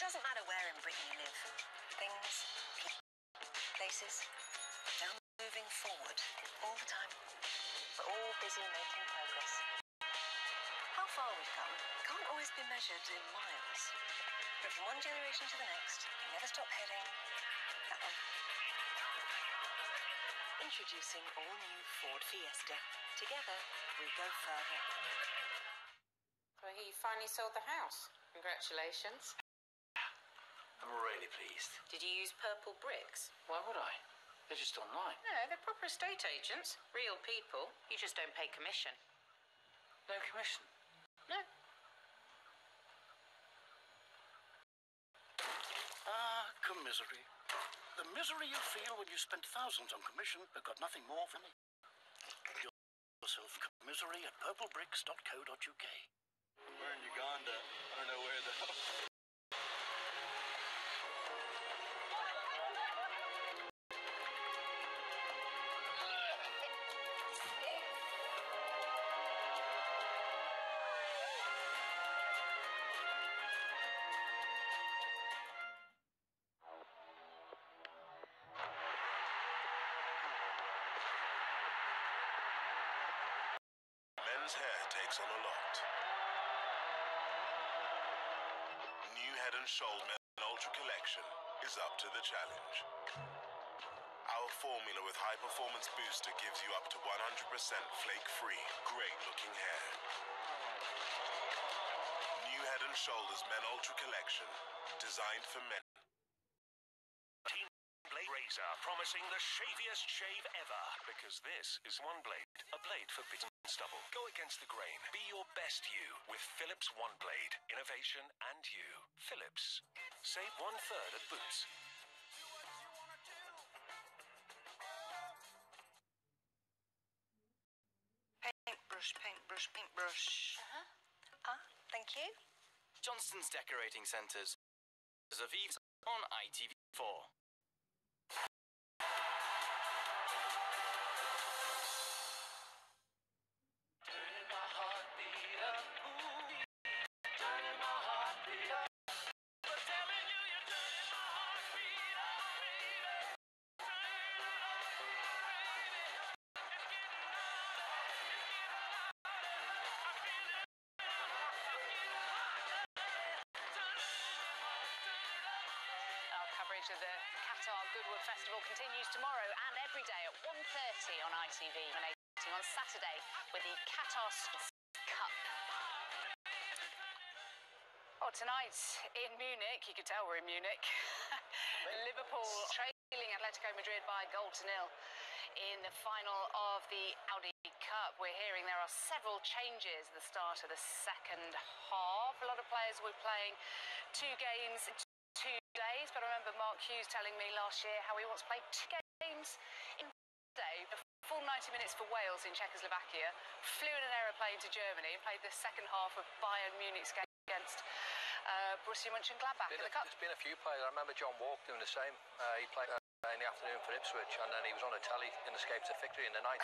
doesn't matter where in Britain you live. Things, places, they're moving forward all the time. We're all busy making progress. How far we've come can't always be measured in miles. But from one generation to the next, we never stop heading that way. Introducing all-new Ford Fiesta. Together, we go further. So he finally sold the house. Congratulations. I'm really pleased. Did you use purple bricks? Why would I? They're just online. No, they're proper estate agents. Real people. You just don't pay commission. No commission? No. Ah, commisery. The misery you feel when you spend thousands on commission but got nothing more for me. Give yourself commisery at purplebricks.co.uk. We're in Uganda. I don't know where though. Men's hair takes on a lot. New Head & Shoulders Ultra Collection is up to the challenge. Our formula with high performance booster gives you up to 100% flake-free, great-looking hair. New Head & Shoulders Men Ultra Collection, designed for men. Blade razor, promising the shaviest shave ever. Because this is one blade, a blade for bitten stubble. Go against the grain. Be your best you with Philips One Blade. Innovation and you. Philips. Save 1/3 at Boots. Paintbrush, paintbrush, paintbrush. Thank you. Johnston's Decorating Centres. Of Eves on ITV4. Coverage of the Qatar Goodwood Festival continues tomorrow and every day at 1:30 on ITV, and on Saturday with the Qatar Cup. Oh, tonight in Munich, you can tell we're in Munich. Liverpool trailing Atletico Madrid by a goal to nil in the final of the Audi Cup. We're hearing there are several changes at the start of the second half. A lot of players were playing 2 games in 2 days, but I remember Mark Hughes telling me last year how he wants to play 2 games in a day. The full 90 minutes for Wales in Czechoslovakia, flew in an aeroplane to Germany and played the second half of Bayern Munich's game against Borussia Mönchengladbach in the Cup. There's been a few players. I remember John Walk doing the same. He played in the afternoon for Ipswich, and then he was on a telly in Escape to Victory in the night.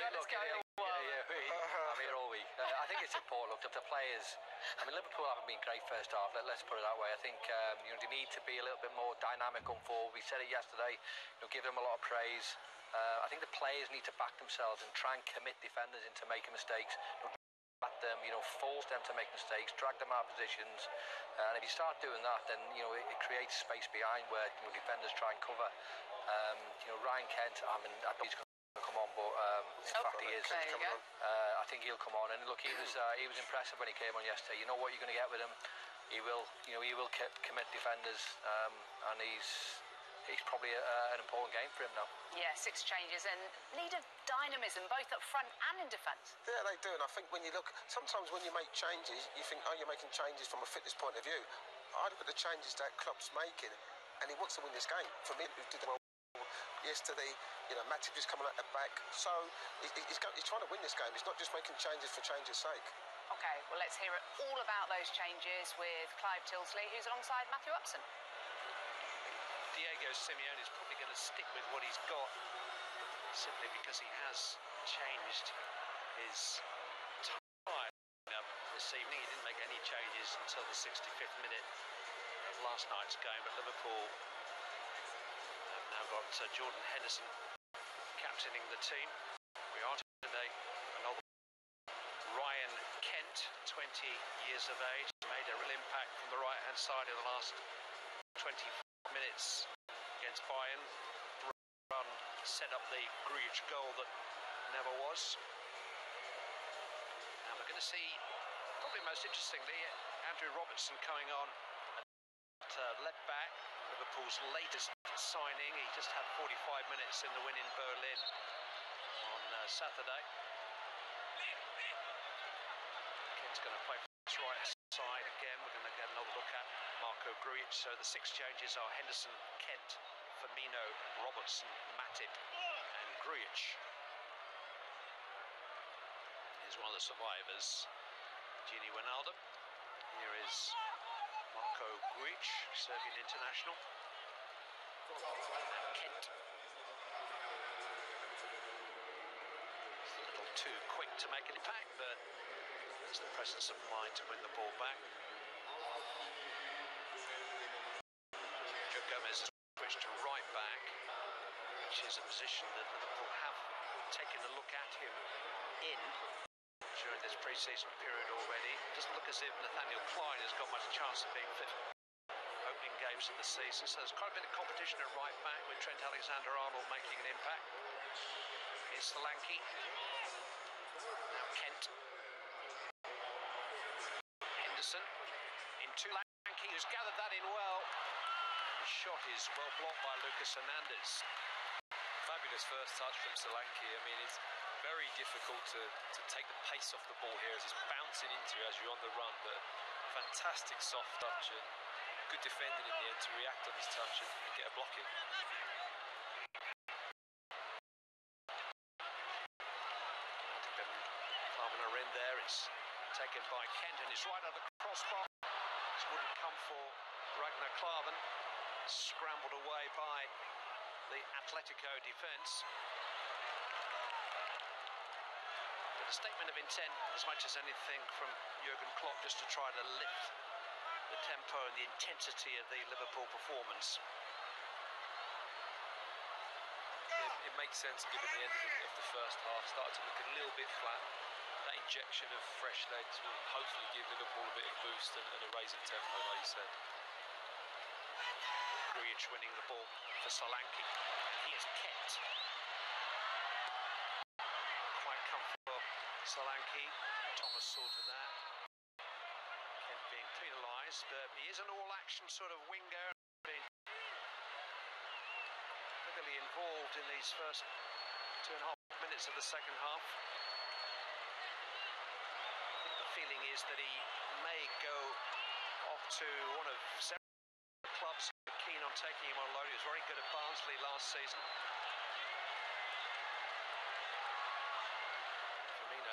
I'm here all week. I think it's important. Look, the players. I mean, Liverpool haven't been great first half. Let's put it that way. I think they need to be a little bit more dynamic on forward. We said it yesterday. Give them a lot of praise. I think the players need to back themselves and try and commit defenders into making mistakes. At them, force them to make mistakes, drag them out of positions, and if you start doing that, then it creates space behind where defenders try and cover. Ryan Kent, I mean, I know he's going to come on, but in fact he is. I think he'll come on, and look, he was impressive when he came on yesterday. You know what you're going to get with him. He will commit defenders, and it's probably an important game for him now. Yeah, 6 changes and need of dynamism both up front and in defence. Yeah, they do, and I think when you look, sometimes when you make changes, you think, oh, you're making changes from a fitness point of view. I look at the changes that Klopp's making, and he wants to win this game. For me, who did well yesterday, Matip is coming out the back, so he's trying to win this game. He's not just making changes for change's sake. OK, well, let's hear all about those changes with Clive Tilsley, who's alongside Matthew Upson. Diego Simeone is probably going to stick with what he's got, simply because he has changed his tie-up this evening. He didn't make any any changes until the 65th minute of last night's game. But Liverpool have now got Jordan Henderson captaining the team. We are today another Ryan Kent, 20 years of age, made a real impact from the right-hand side in the last 20 minutes against Bayern. Run set up the Grujic goal that never was. And we're going to see, probably most interestingly, Andrew Robertson coming on at left back, Liverpool's latest signing. He just had 45 minutes in the win in Berlin on Saturday. Kent's going to play for his right side again. We're going to get another look at Marco Grujic. So the 6 changes are Henderson, Kent, Firmino, Robertson, Matip and Grujic. Here's one of the survivors, Gini Wijnaldum. Here is Marco Grujic, Serbian international. And Kent. It's a little too quick to make an impact, but there's the presence of mind to win the ball back. Joe Gomez has switched to right back, which is a position that Liverpool have taken a look at him in during this pre-season period already. It doesn't look as if Nathaniel Klein has got much chance of being fit opening games of the season, so there's quite a bit of competition at right back with Trent Alexander-Arnold making an impact. Here's Solanke. Now Kent. Henderson into Solanke, who's gathered that in well. And the shot is well blocked by Lucas Hernandez. Fabulous first touch from Solanke. I mean, it's very difficult to take the pace off the ball here as he's bouncing into it as you're on the run, but fantastic soft touch and good defending in the end to react on his touch and get a block in. Clavin in there, it's taken by Kent and it's right at the crossbar. This wouldn't come for Ragnar Klavan, scrambled away by the Athletico defence. A statement of intent as much as anything from Jurgen Klopp, just to try to lift the tempo and the intensity of the Liverpool performance. It makes sense given the end of the first half. Started to look a little bit flat. That injection of fresh legs will hopefully give Liverpool a bit of boost and a raise in tempo, like you said. Grujic winning the ball for Solanke. Here's Kent. Quite comfortable. Solanke, Thomas saw to that. Kent being penalised, but he is an all-action sort of winger. Been heavily involved in these first 2.5 minutes of the second half. I think the feeling is that he may go off to one of several clubs who are keen on taking him on loan. He was very good at Barnsley last season.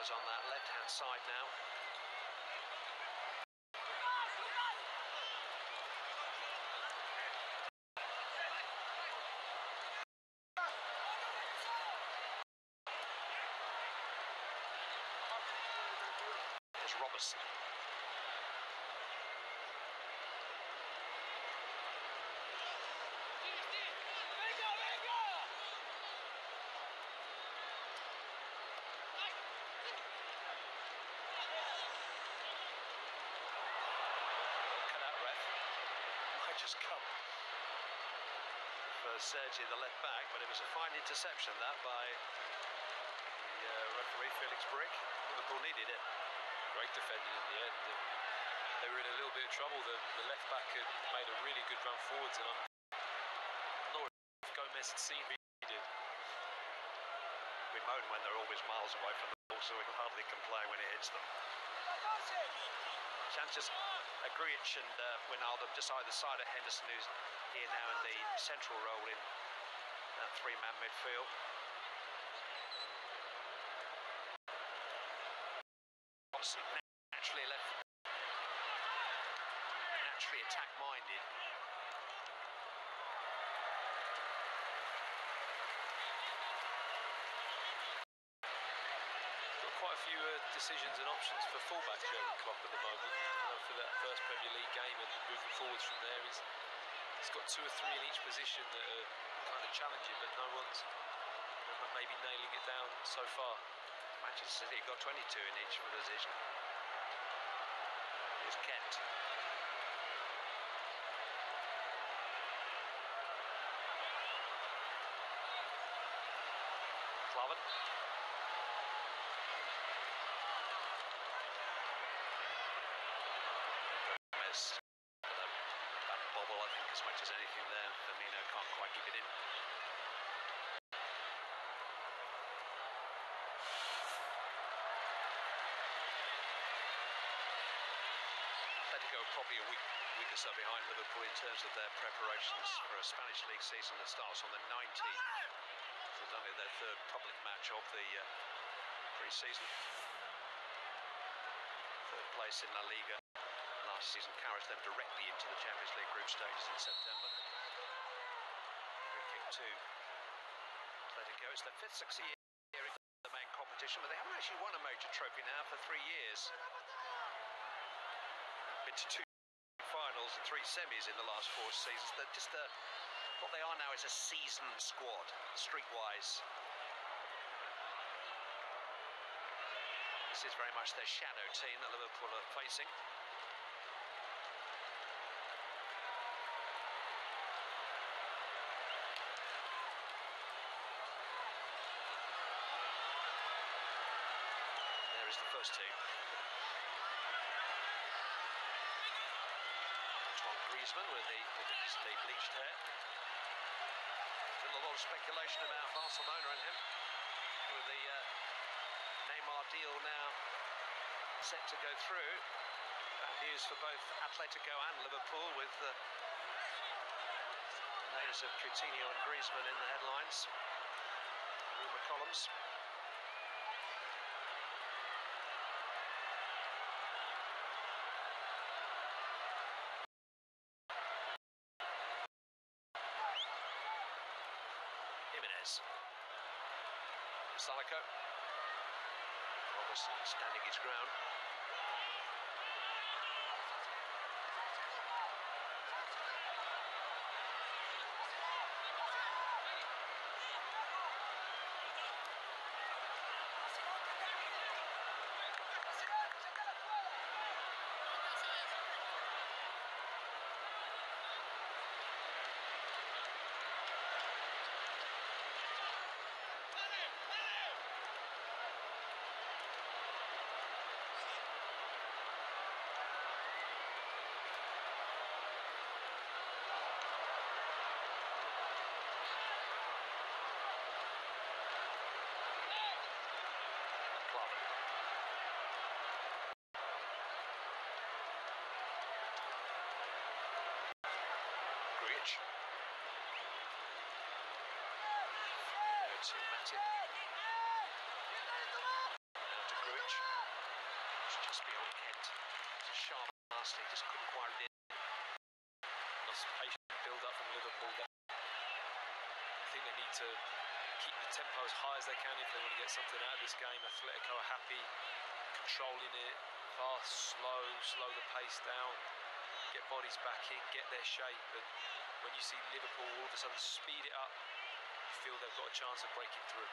On that left-hand side now. There's Robertson. Come for Sergi, the left back, but it was a fine interception that by the referee Felix Brick. Liverpool needed it. Great defending in the end. They were in a little bit of trouble. The left back had made a really good run forwards, and I'm not sure if Gomez had seen what he did. We moan when they're always miles away from the ball, so we can hardly complain when it hits them. Chances. Grujic and Wijnaldum just either side of Henderson, who's here now in the central role in that 3-man midfield. Watson naturally naturally attack-minded. Got quite a few fewer decisions and options for fullback Jurgen Klopp at the moment. For that first Premier League game and moving forwards from there, he's got 2 or 3 in each position that are kind of challenging, but no one's maybe nailing it down so far. Manchester City got 22 in each position. Here's Kent. Cloven. Gomez. That bobble, I think, as much as anything there. Firmino can't quite keep it in. Atletico probably a week or so behind Liverpool in terms of their preparations for a Spanish league season that starts on the 19th. So it's only their 3rd public match of the pre-season. 3rd place in La Liga last season carries them directly into the Champions League group stages in September. Free kick to Atletico. It's their 5th success year in the main competition, but they haven't actually won a major trophy now for 3 years. Been to 2 finals and 3 semis in the last 4 seasons. They're just what they are now is a seasoned squad, streetwise. This is very much their shadow team that Liverpool are facing. There is the first team. Griezmann with his bleached hair. Still a lot of speculation about Barcelona and him, with the Neymar deal now set to go through. Bad news for both Atletico and Liverpool, with the names of Coutinho and Griezmann in the headlines. Rumour columns. Athletico. Robertson standing his ground. To Matip. Now to Grujic. It's just beyond Kent. It's a sharp pass, he just couldn't quite read it. Lots of patient build-up from Liverpool. I think they need to keep the tempo as high as they can if they want to get something out of this game. Atletico are happy, controlling it, fast, slow the pace down, get bodies back in, get their shape. And when you see Liverpool all of a sudden speed it up, feel they've got a chance of breaking through.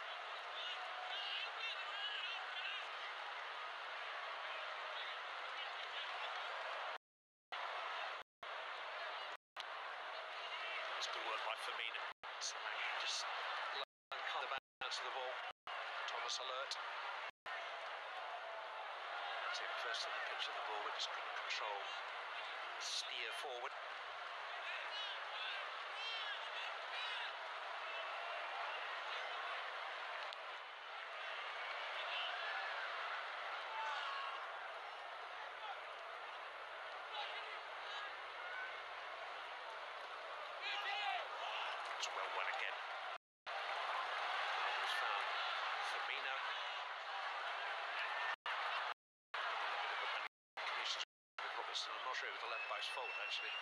It's good work by Firmino. Samang just kind of bounce to the ball. Thomas alert. Tim first on the pitch of the ball, but just couldn't control. Steer forward. Well won again. Was found. Firmino. A bit of a conditions with Robertson. I'm not sure it was the left back's fault actually.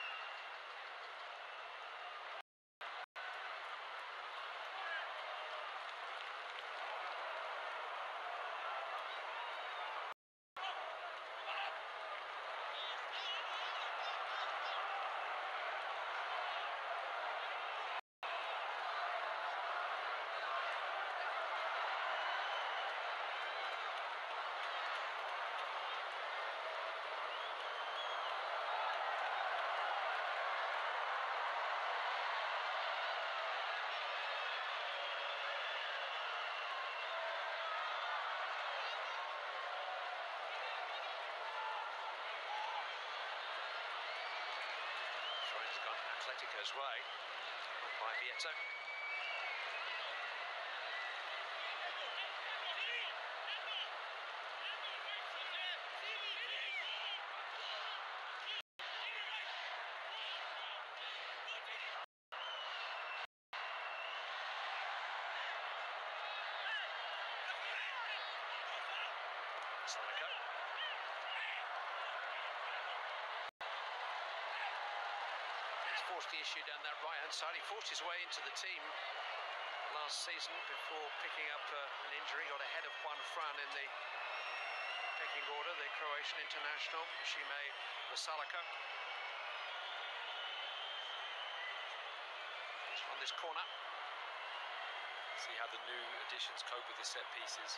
Atletico's way. By Vieto. Atletico. He's forced the issue down that right-hand side. He forced his way into the team last season before picking up an injury. Got ahead of Juan Fran in the pecking order, the Croatian international, Shime Vasalico. He's on this corner. See how the new additions cope with the set pieces.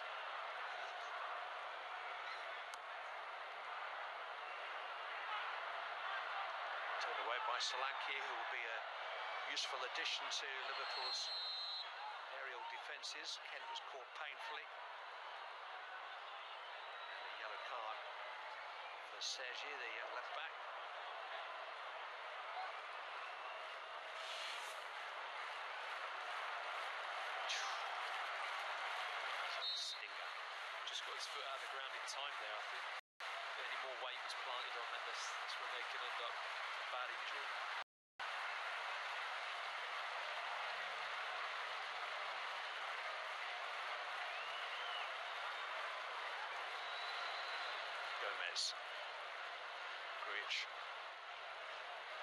Turned away by Solanke, who will be a useful addition to Liverpool's aerial defences. Kent was caught painfully. And a yellow card for Sergi, the young left back. Stinger. Just got his foot out of the ground in time there, I think. If any more weight was planted on that, that's when they can end up a bad injury. Gomez. Grujic.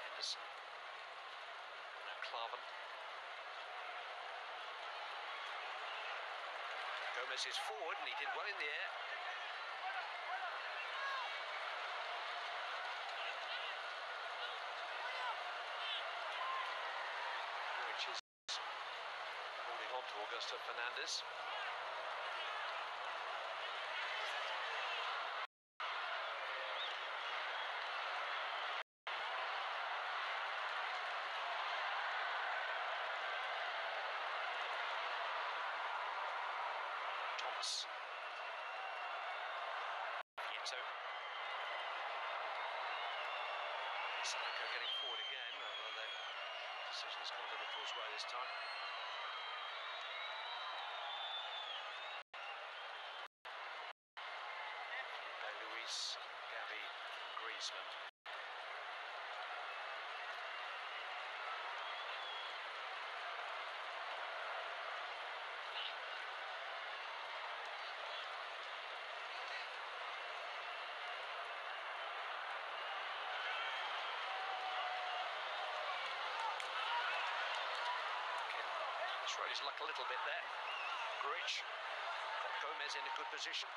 Henderson. Now Klavan. Gomez is forward and he did well in the air. Grujic is holding on to Augusto Fernandez. Thomas. Vieto. Atletico getting forward again, although the decision has gone Liverpool's way this time. Luis, Gavi, Griezmann. Tried his luck a little bit there. Grujic got Gomez in a good position.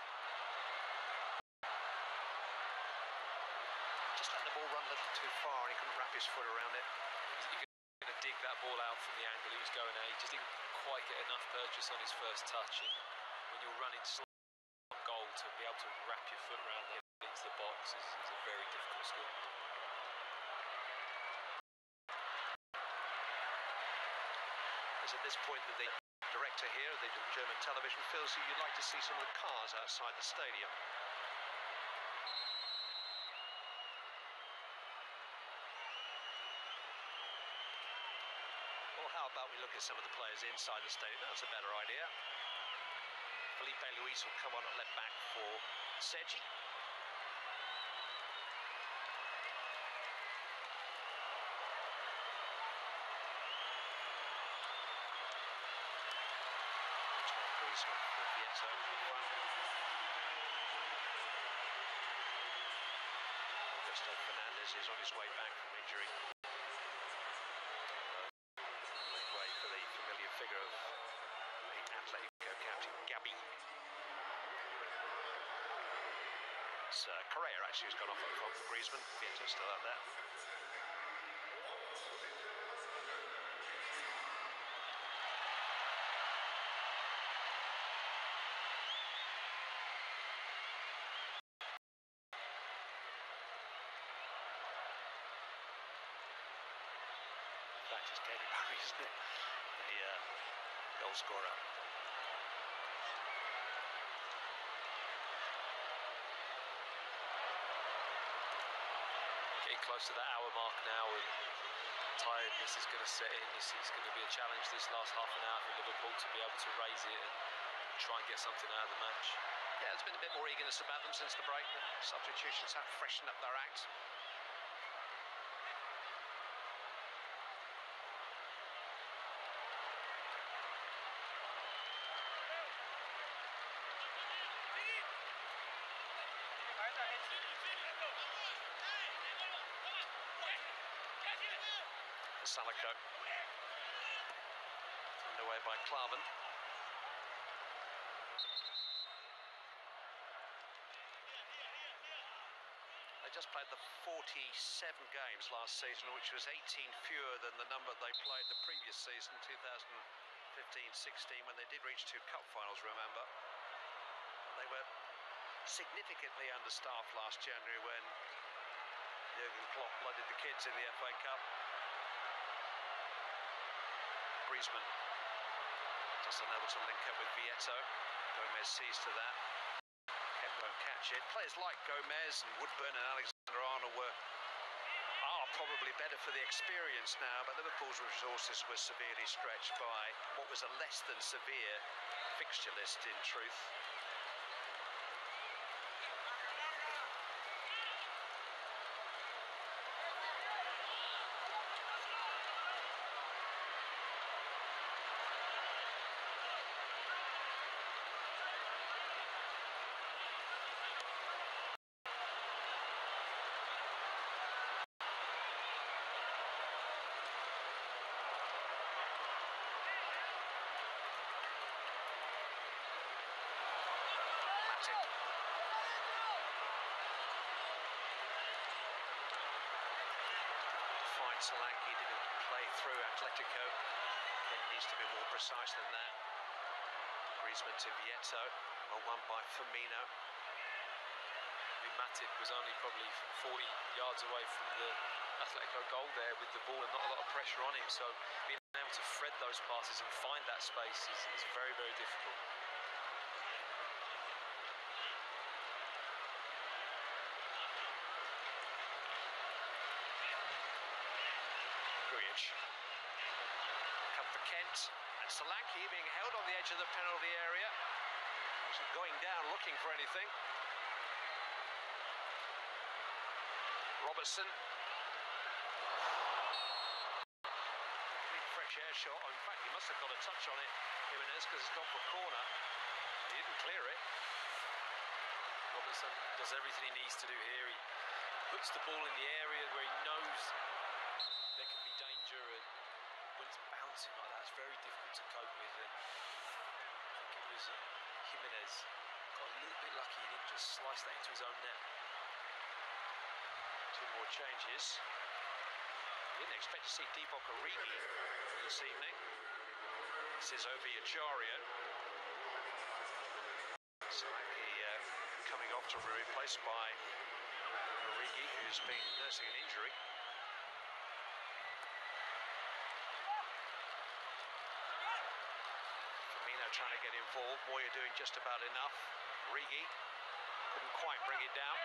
Just let the ball run a little too far and he couldn't wrap his foot around it. He was going to dig that ball out from the angle he was going at. He just didn't quite get enough purchase on his first touch. And when you're running slow on goal, to be able to wrap your foot around there into the box is a very difficult skill. It's at this point that the director here of the German television feels that you'd like to see some of the cars outside the stadium. Well, how about we look at some of the players inside the stadium? That's a better idea. Felipe Luis will come on at left back for Sergi. Griezmann for Vieto in front. Augusto Fernandez is on his way back from injury. Make way for the familiar figure of the Atletico captain, Gabi. It's Correa actually who's gone off up front for Griezmann. Vieto still out there. Is Katie Barry, isn't it? The goal scorer. Getting close to that hour mark now, and tiredness is going to set in. It's going to be a challenge this last half an hour for Liverpool to be able to raise it and try and get something out of the match. Yeah, there's been a bit more eagerness about them since the break. The substitutions have freshened up their act. Athletico. Underway by Klavan. They just played the 47 games last season, which was 18 fewer than the number they played the previous season, 2015-16, when they did reach 2 cup finals, remember. They were significantly understaffed last January when Jurgen Klopp blooded the kids in the FA Cup. Griezmann just unable to link up with Vieto. Gomez sees to that. Kemp won't catch it. Players like Gomez and Woodburn and Alexander-Arnold are probably better for the experience now, but Liverpool's resources were severely stretched by what was a less than severe fixture list in truth. Solanke didn't play through Athletico. It needs to be more precise than that. Griezmann to Vieto. Well won by Firmino. Matip was only probably 40 yards away from the Atletico goal there with the ball and not a lot of pressure on him. So being able to thread those passes and find that space is very, very difficult. Come for Kent, and Solanke being held on the edge of the penalty area. Wasn't going down looking for anything. Robertson. Big fresh air shot. In fact, he must have got a touch on it, Jimenez, because it's gone for a corner. He didn't clear it. Robertson does everything he needs to do here. He puts the ball in the area where he knows there can be danger, and when it's bouncing like that, it's very difficult to cope with. And I think it was Jimenez got a little bit lucky; he didn't just slice that into his own net. 2 more changes. Didn't expect to see Divock Origi this evening. This is Obi Achario. Solanke coming off to be replaced by Origi, who's been nursing an injury. Trying to get involved. Moya doing just about enough. Origi couldn't quite bring it down.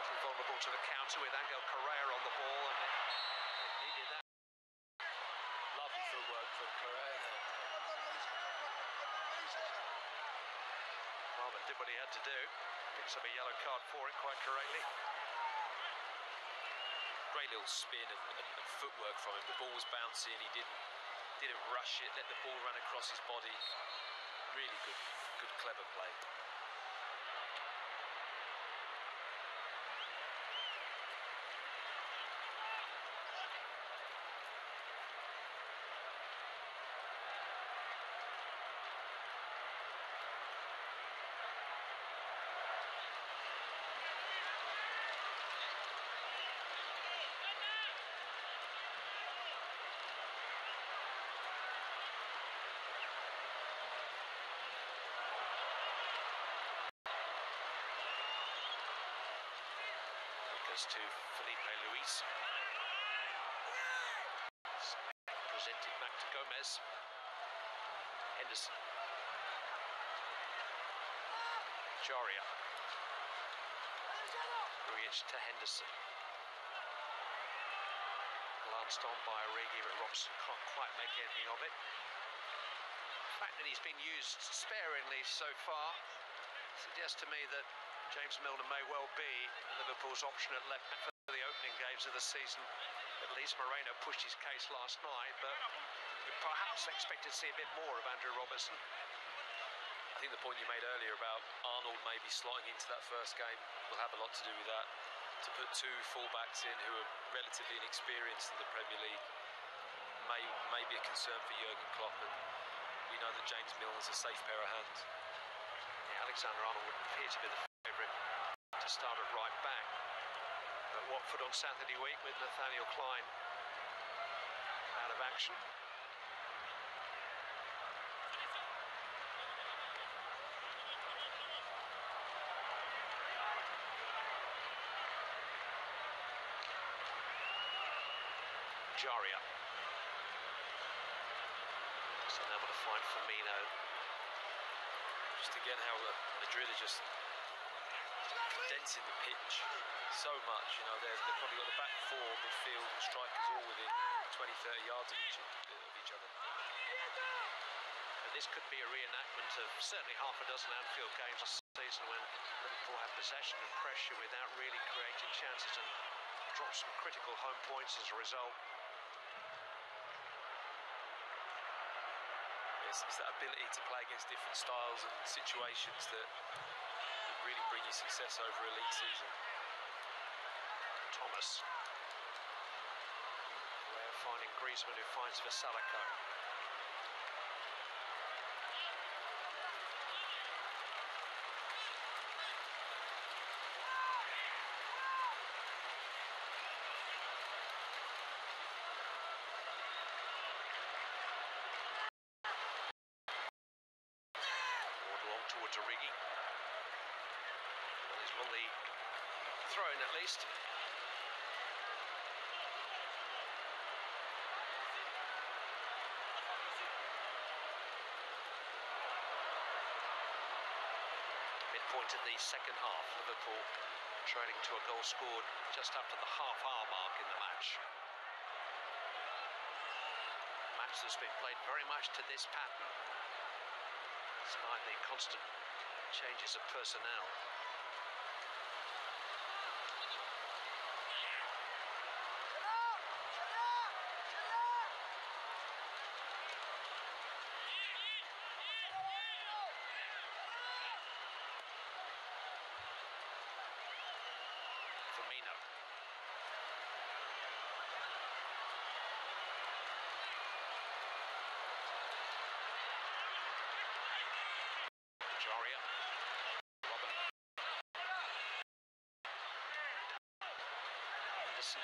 Too vulnerable to the counter with Angel Correa on the ball, and it needed that. Lovely footwork from Correa. Well, but did what he had to do. Picks up a yellow card for it quite correctly. Great little spin and footwork from him. The ball was bouncing. He didn't rush it. Let the ball run across his body. Really good, clever play. To Felipe Luis. Presented back to Gomez. Henderson. Jaria. Rewatch to Henderson. Glanced on by Origi, but Robson can't quite make anything of it. The fact that he's been used sparingly so far suggests to me that James Milner may well be Liverpool's option at left back for the opening games of the season. At least Moreno pushed his case last night, but we perhaps expected to see a bit more of Andrew Robertson. I think the point you made earlier about Arnold maybe slotting into that first game will have a lot to do with that. To put two fullbacks in who are relatively inexperienced in the Premier League may be a concern for Jurgen Klopp, and we know that James Milner's a safe pair of hands. Yeah, Alexander-Arnold would appear to be the favourite to start at right back at Watford on Saturday week, with Nathaniel Klein out of action. Jaria. Just unable to find Firmino. Just again how Madrid are just denting the pitch so much. You know, they've probably got the back four, midfield and strikers all within 20-30 yards of each other. And this could be a reenactment of certainly half a dozen Anfield games last season when Liverpool had possession and pressure without really creating chances and dropped some critical home points as a result. It's that ability to play against different styles and situations that really bring you success over a league season. Thomas. Way of finding Griezmann, who finds Vasalico. Towards Origi. Well, he's won the throw-in at least. Midpoint in the second half, Liverpool trailing to a goal scored just after the half-hour mark in the match. A match that's been played very much to this pattern, despite the constant changes of personnel. Firmino. Jaria. Robin. Henderson.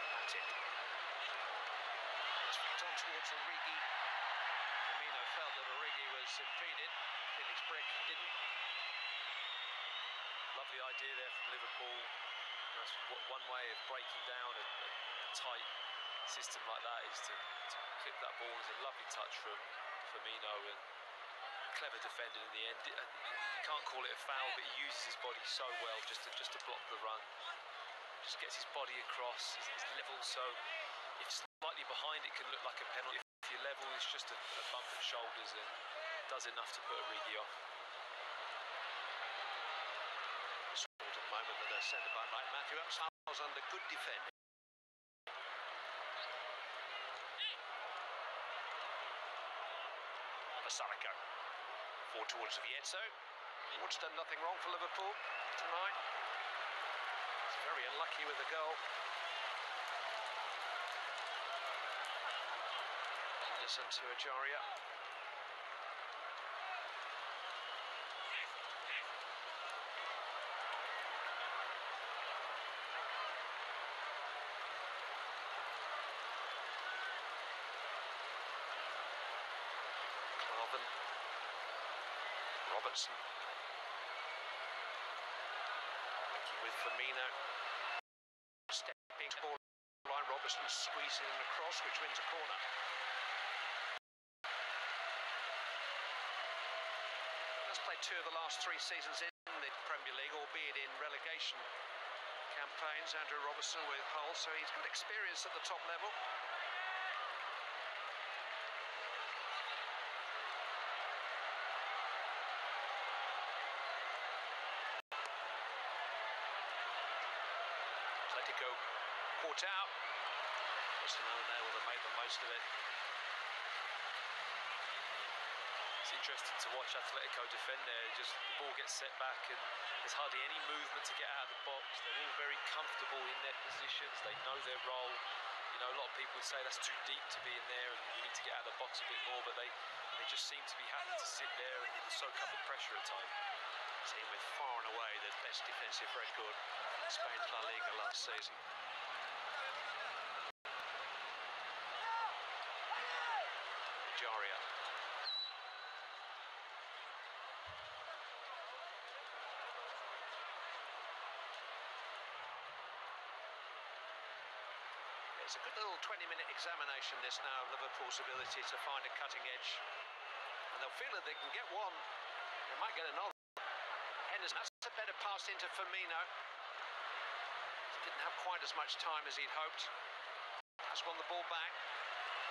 Matip. It's flicked on towards Origi. Firmino felt that Origi was impeded. Felix Brick didn't. Lovely idea there from Liverpool. That's one way of breaking down a tight system like that, is to clip that ball. It's a lovely touch from Firmino, and clever defending in the end. You can't call it a foul, but he uses his body so well just to block the run. Just gets his body across, he's level, so if slightly behind it can look like a penalty. If you're level, it's just a bump at shoulders and does enough to put Origi off. At the moment that they're centre back like Matthew Upsall's under good defending. Vasalico. Forward towards Vieto. Wood's done nothing wrong for Liverpool tonight. He's very unlucky with the goal. Henderson to Jaria. Robertson. Working with Firmino. Stepping ball line, Robertson squeezing across, which wins a corner. Has played 2 of the last 3 seasons in the Premier League, albeit in relegation campaigns. Andrew Robertson with Hull, so he's got experience at the top level. Atletico caught out. Just unable to make the most of it. It's interesting to watch Atletico defend there. Just the ball gets set back and there's hardly any movement to get out of the box. They're all very comfortable in their positions. They know their role. You know, a lot of people would say that's too deep to be in there and you need to get out of the box a bit more, but they just seem to be happy to sit there and soak up the pressure at times. Team with far and away the best defensive record in Spain's La Liga last season. Jaria. It's a good little 20-minute examination this now of Liverpool's ability to find a cutting edge. And they'll feel that they can get one. They might get another. Henderson, that's a better pass into Firmino. Didn't have quite as much time as he'd hoped. Has won the ball back.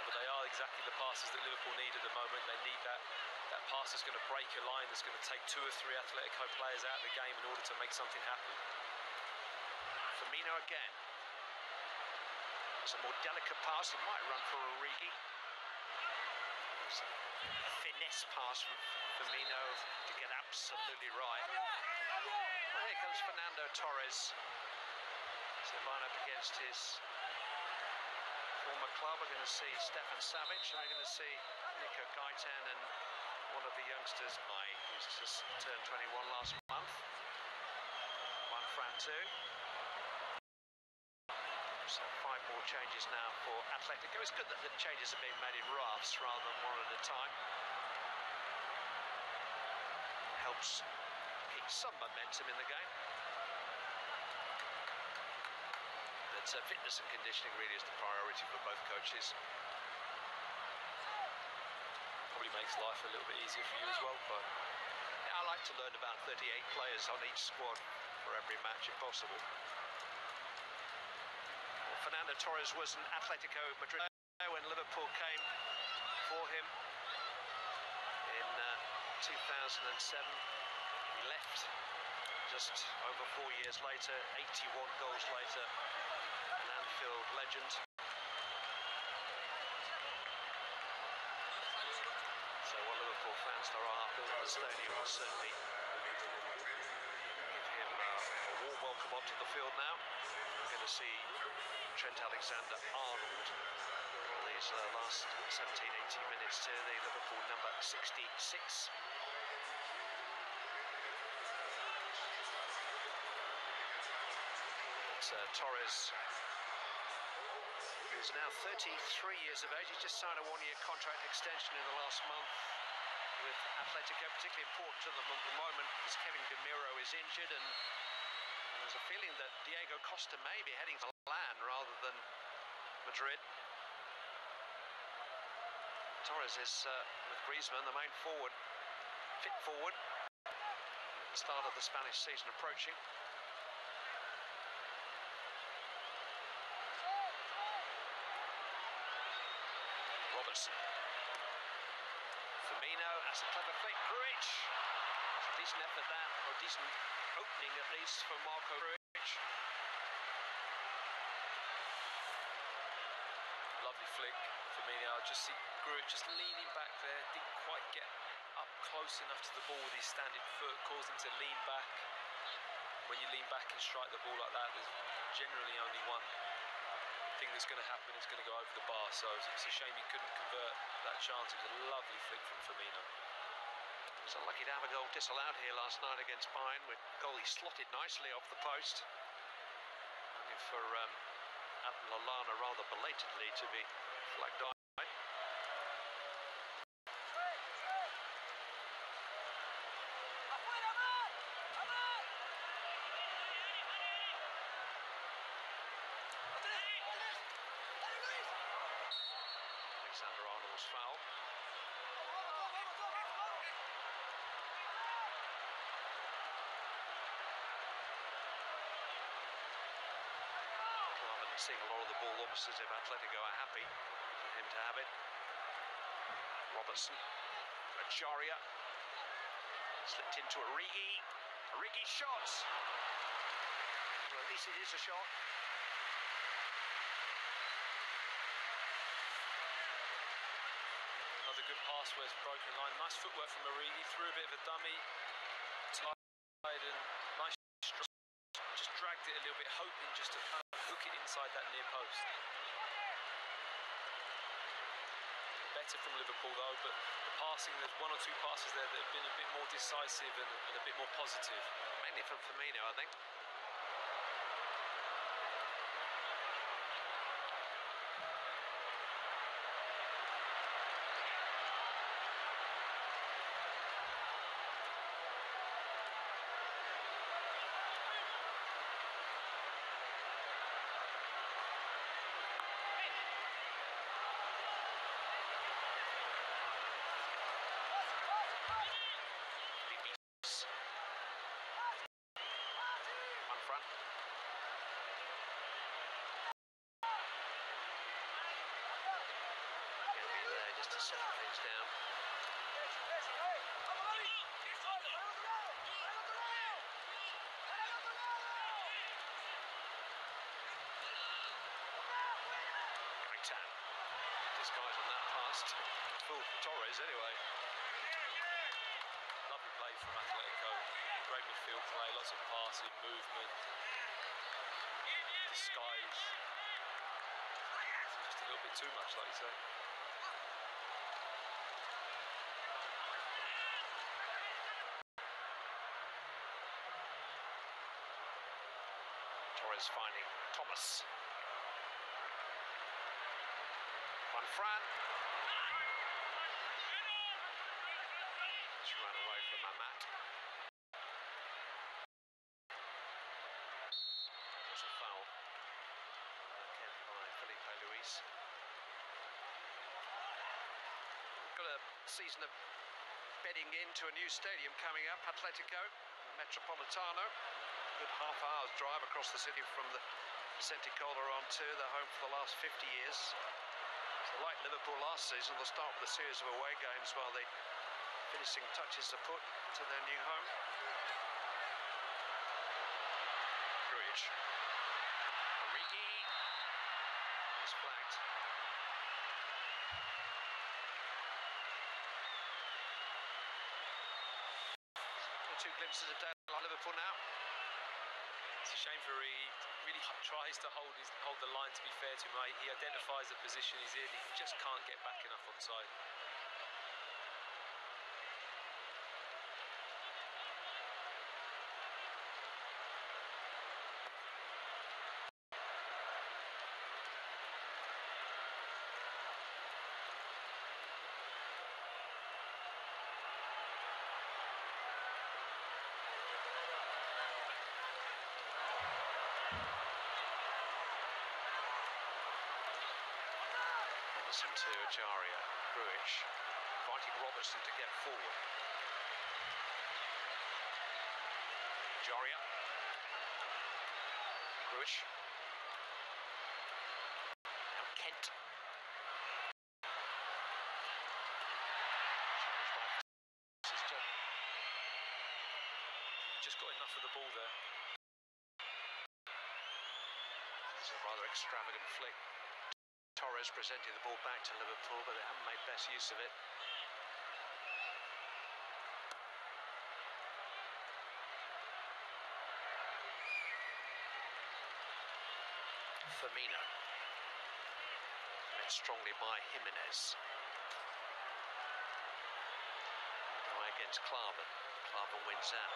But they are exactly the passes that Liverpool need at the moment. They need that pass that's going to break a line, that's going to take 2 or 3 Atletico players out of the game in order to make something happen. Firmino again. It's a more delicate pass. It might run for Origi. It's a finesse pass from Firmino to get absolutely right. Well, here comes Fernando Torres. So line up against his former club. We're going to see Stefan Savic, and we're going to see Nico Gaitan and one of the youngsters, who's just turned 21 last month. Juan Fran too. So 5 more changes now for Atletico. It's good that the changes are being made in rafts rather than one at a time. Helps keep some momentum in the game. But fitness and conditioning really is the priority for both coaches. Probably makes life a little bit easier for you as well, but yeah, I like to learn about 38 players on each squad for every match if possible. Fernando Torres was an Athletico Madrid when Liverpool came for him in 2007. He left just over 4 years later, 81 goals later, an Anfield legend. So what Liverpool fans there are up in the stadium will certainly give him a warm welcome onto the field now. We're going to see Trent Alexander-Arnold for these last 17-18 minutes to the Liverpool number 66. Torres is now 33 years of age. He's just signed a 1-year contract extension in the last month with Atletico, particularly important to them at the moment because Kevin Gamiro is injured, and there's a feeling that Diego Costa may be heading to Milan rather than Madrid. Torres is with Griezmann, the main forward, fit forward. The start of the Spanish season approaching. Robertson. Firmino, that's a clever flick. Grujic. It's a decent effort there, or a decent opening at least for Marco Grujic. Lovely flick. Firmino, I just see Grujic just leaning back there, didn't quite get up close enough to the ball with his standing foot, caused him to lean back. When you lean back and strike the ball like that, there's generally only one thing that's going to happen, it's going to go over the bar, so it's a shame he couldn't convert that chance. It was a lovely flick from Firmino. He was unlucky to have a goal disallowed here last night against Bayern, with goal he slotted nicely off the post. Only for Adam Lallana rather belatedly to be flagged on. forced foul. Clavin seeing a lot of the ball, almost as if Atletico are happy for him to have it. Robertson, Ajaria, slipped into Origi. Origi shots. Well, at least it is a shot. Another good pass where it's broken line. Nice footwork from Origi. Threw a bit of a dummy. Tied and nice stroke. Just dragged it a little bit, hoping just to kind of hook it inside that near post. Better from Liverpool though, but the passing, there's one or two passes there that have been a bit more decisive and a bit more positive. Mainly from Firmino, I think. to settle things down. Gaitan disguising that pass to Torres anyway. Lovely play from Athletico. Great midfield play, lots of passing, movement, disguise. Just a little bit too much, like you say. Torres finding Thomas. Van Fran. Just run away from Mamat. There's a foul. Kept by Felipe Luis. Got a season of bedding into a new stadium coming up, Athletico, Metropolitano. Good half hour's drive across the city from the Vicente Calderon to their home for the last 50 years. So like Liverpool last season, they'll start with a series of away games while the finishing touches are put to their new home. Rewatch. Origi is flagged. Two glimpses of daylight Liverpool now. It's a shame for Origi. Really tries to hold the line, to be fair to him. He identifies the position he's in. He just can't get back enough onside. To Ajaria, Rewatch, inviting Robertson to get forward. Ajaria, Rewatch, now Kent. Just got enough of the ball there. It's a rather extravagant flick. Torres presenting the ball back to Liverpool, but they haven't made best use of it. Firmino. Met strongly by Jimenez. Guy against Clavin. Clavin wins out.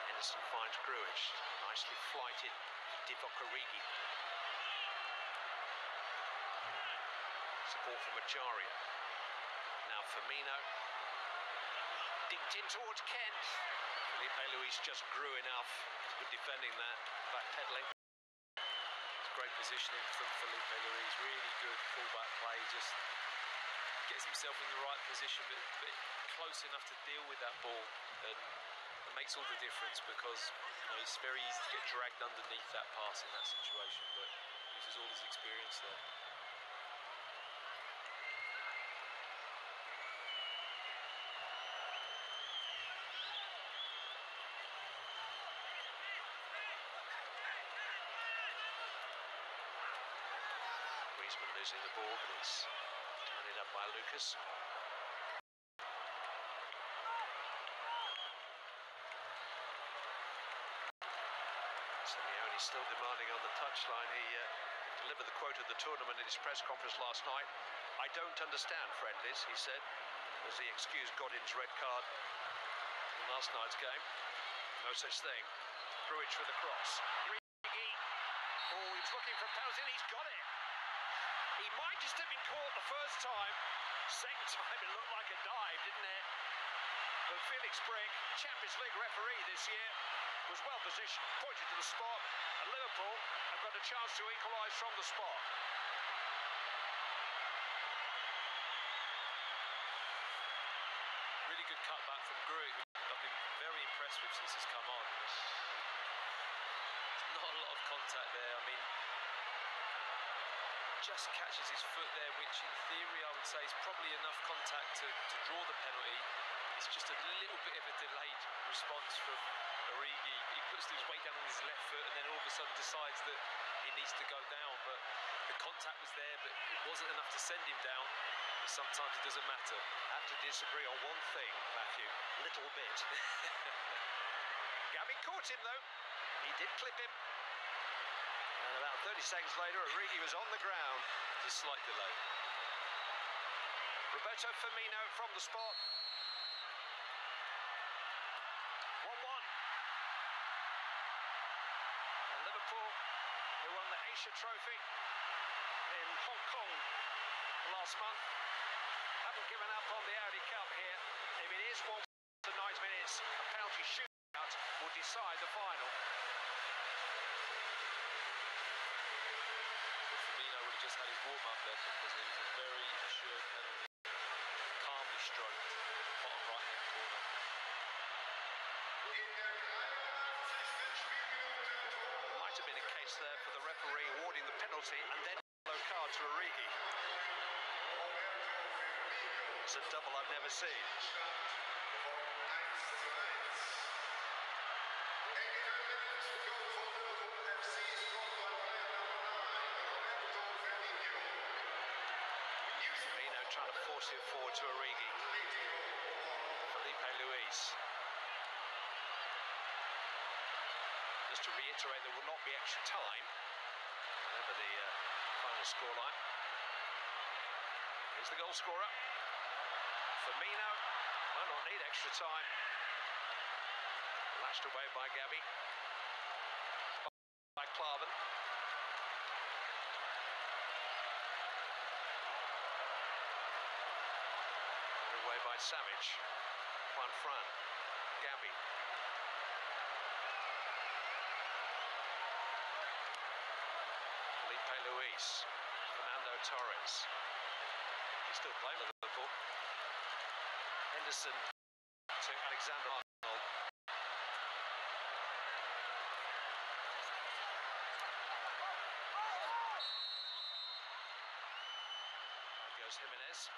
Henderson finds Gruish. Nicely flighted Divock Origi. Support from Ajaria. Now Firmino. Dipped in towards Kent. Felipe Luis just grew enough. Good defending that. Backpedaling. Great positioning from Felipe Luis. Really good fullback play. Just gets himself in the right position, but close enough to deal with that ball, and it makes all the difference, because it's very easy to get dragged underneath that pass in that situation, but uses all his experience there. Griezmann losing the ball, but it's turned up by Lucas. Simeone still demanding on the touchline. He delivered the quote of the tournament in his press conference last night. "I don't understand friendlies," he said, as he excused Godin's red card in last night's game. No such thing. Rewatch for the cross. Origi. Oh, he was looking for a penalty and he's got it. He might just have been caught the first time. Second time it looked like a dive, didn't it? But Felix Brick, Champions League referee this year, was well positioned, pointed to the spot, and Liverpool have got a chance to equalise from the spot. Really good cutback from Gruit, who I've been very impressed with since he's come on. There's not a lot of contact there. I mean, just catches his foot there, which in theory I would say is probably enough contact to draw the penalty. It's just a little bit of a delayed response from Origi. He puts his weight down on his left foot and then all of a sudden decides that he needs to go down, but the contact was there, but it wasn't enough to send him down. But sometimes it doesn't matter. Have to disagree on one thing, Matthew, little bit. Gabby caught him though. He did clip him. And about 30 seconds later, Origi was on the ground. Just a slight delay. Roberto Firmino from the spot. 1-1. And Liverpool, who won the Asia Trophy in Hong Kong last month, haven't given up on the Audi Cup here. If it is 1 to 90 minutes, a penalty shootout will decide the final. Just had his warm-up there, because it was a very assured penalty, calmly stroked, bottom right-hand corner. Might have been a case there for the referee awarding the penalty and then yellow card to Origi. It's a double I've never seen. Trying to force it forward to Origi. Felipe Luis. Just to reiterate, there will not be extra time. Remember the final scoreline. Here's the goal scorer. Firmino might not need extra time. Lashed away by Gabby. By Klavan. By Savage, Juan Fran, Gabby. Felipe Luis, Fernando Torres. He's still playing with Liverpool. Henderson to Alexander Arnold. There goes Jimenez.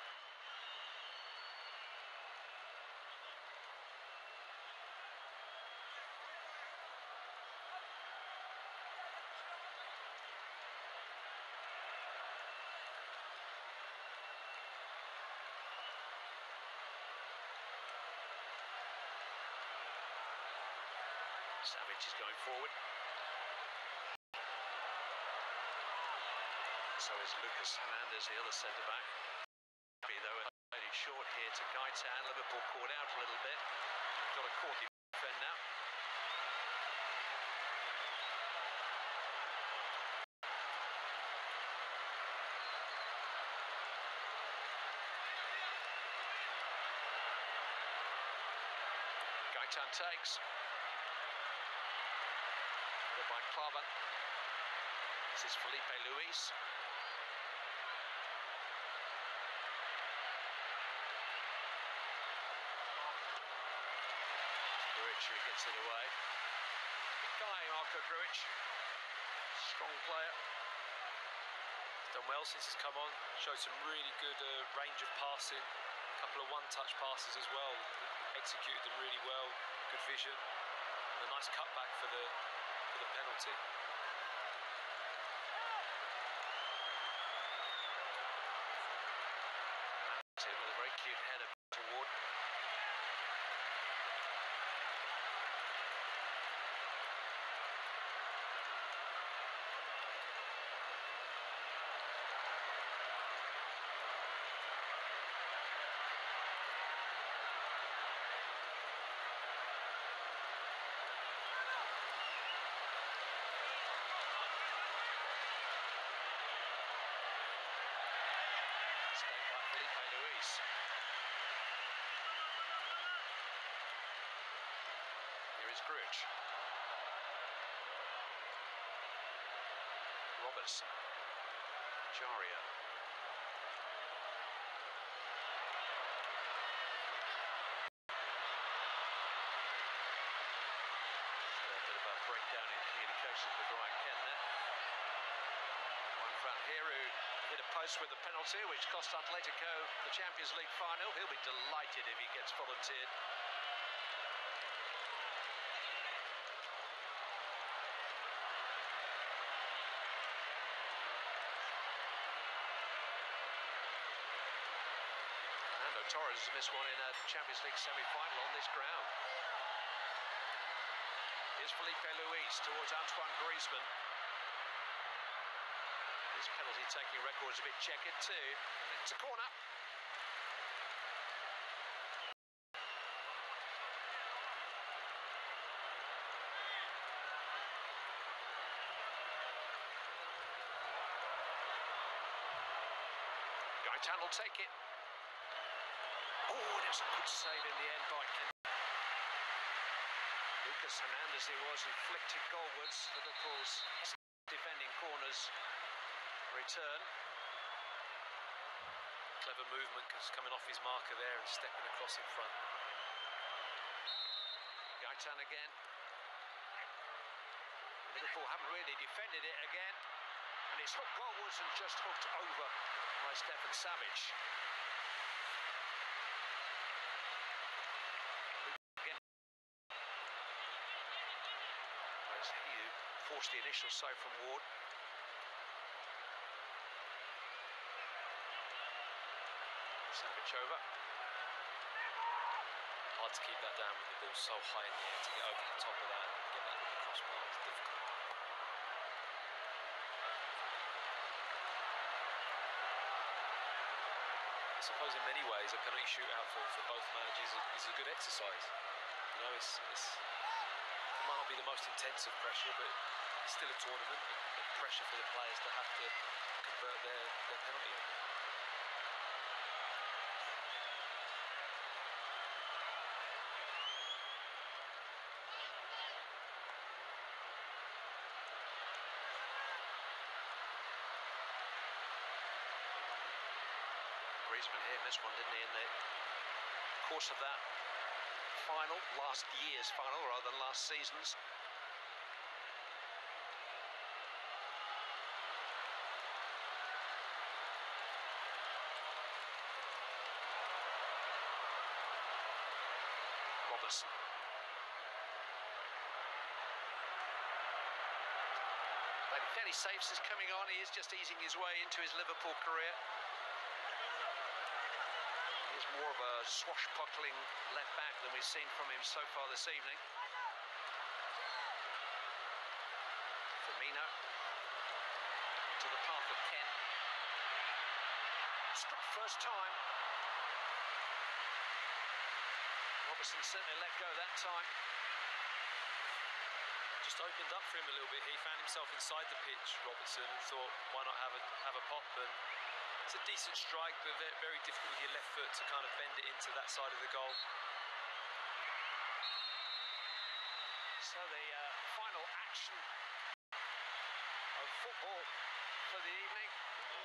Savage is going forward. So is Lucas Hernandez, the other centre-back. Though played it short here to Gaitan. Liverpool caught out a little bit. Got a corky defend now. Gaitan takes. By Klavan. This is Felipe Luis. Grujic who gets it away. Big guy, Marko Grujic. Strong player. He's done well since he's come on. Showed some really good range of passing. A couple of one-touch passes as well. Executed them really well. Good vision. And a nice cutback for the penalty. With a very cute header toward. Saved by Felipe Luis. Here is Grujic. Robertson. Jaria. A bit of a breakdown in communications with Ryan Ken there. Juan Fran here who hit a post with a penalty which cost Atletico the Champions League final. He'll be delighted if he gets volunteered. Fernando Torres has missed one in a Champions League semi-final on this ground. Here's Felipe Luis towards Antoine Griezmann. His penalty-taking record is a bit checkered too. It's a corner. Gaetan will take it. Oh, and it's a good save in the end by Ken. Lucas Hernandez it was who flicked it goalwards. Liverpool's defending corners return. Clever movement coming off his marker there and stepping across in front. Gaetan again. Liverpool haven't really defended it again. And it's hooked goalwards and just hooked over by Stefan Savic. Again. It's he who forced the initial save from Ward. Savic over. Hard to keep that down when the ball's so high in the air. To get over the top of that and get that crossbar is difficult. I suppose in many ways a penalty shootout for both managers is a good exercise. You know, it might not be the most intense of pressure, but it's still a tournament and pressure for the players to have to convert their penalty. Griezmann here missed one, didn't he, in the course of that final, last year's final rather than last season's. Robertson. Fairly safe is coming on. He is just easing his way into his Liverpool career. He's more of a swashbuckling left back than we've seen from him so far this evening. Firmino to the path of Ken. Struck first time. Robertson certainly let go that time. Just opened up for him a little bit. He found himself inside the pitch, Robertson, and thought, why not have a pop? And it's a decent strike, but very difficult with your left foot to kind of bend it into that side of the goal. So the final action of football for the evening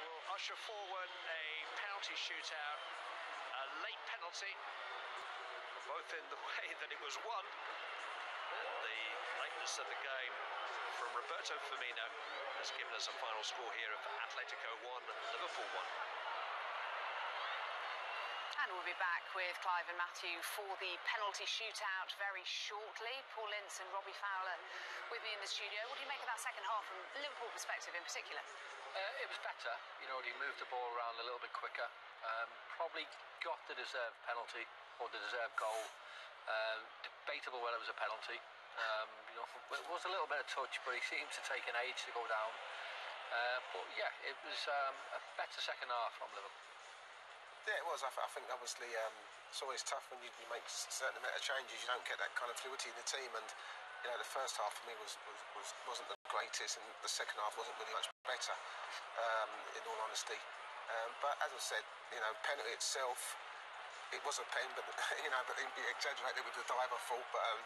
will usher forward a penalty shootout, a late penalty, both in the way that it was won And the lateness of the game from Roberto Firmino has given us a final score here of Atletico 1, Liverpool 1. And we'll be back with Clive and Matthew for the penalty shootout very shortly. Paul Ince and Robbie Fowler with me in the studio. What do you make of that second half from Liverpool perspective in particular? It was better. You know, he moved the ball around a little bit quicker. Probably got the deserved penalty or the deserved goal. Debatable whether it was a penalty. You know, it was a little bit of touch, but he seemed to take an age to go down. But yeah, it was a better second half from Liverpool. Yeah, it was. I think obviously it's always tough when you make a certain amount of changes. You don't get that kind of fluidity in the team, and you know the first half for me wasn't the greatest, and the second half wasn't really much better. In all honesty, but as I said, you know, penalty itself, it was a pen, but you know, but he exaggerated with the diver fault. But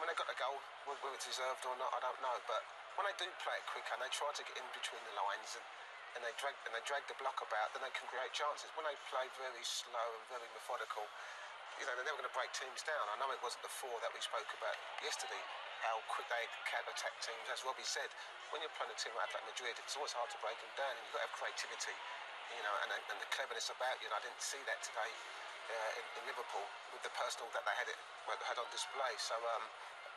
when they got the goal, whether it's deserved or not, I don't know. But when they do play it quicker and they try to get in between the lines and they drag the block about, then they can create chances. When they play very slow and very methodical, you know, they're never going to break teams down. I know it wasn't the 4 that we spoke about yesterday, how quick they counter-attack teams. As Robbie said, when you're playing a team like Atletico Madrid, it's always hard to break them down, and you've got to have creativity, you know, and the cleverness about you. And I didn't see that today in Liverpool with the personal that they had on display. So,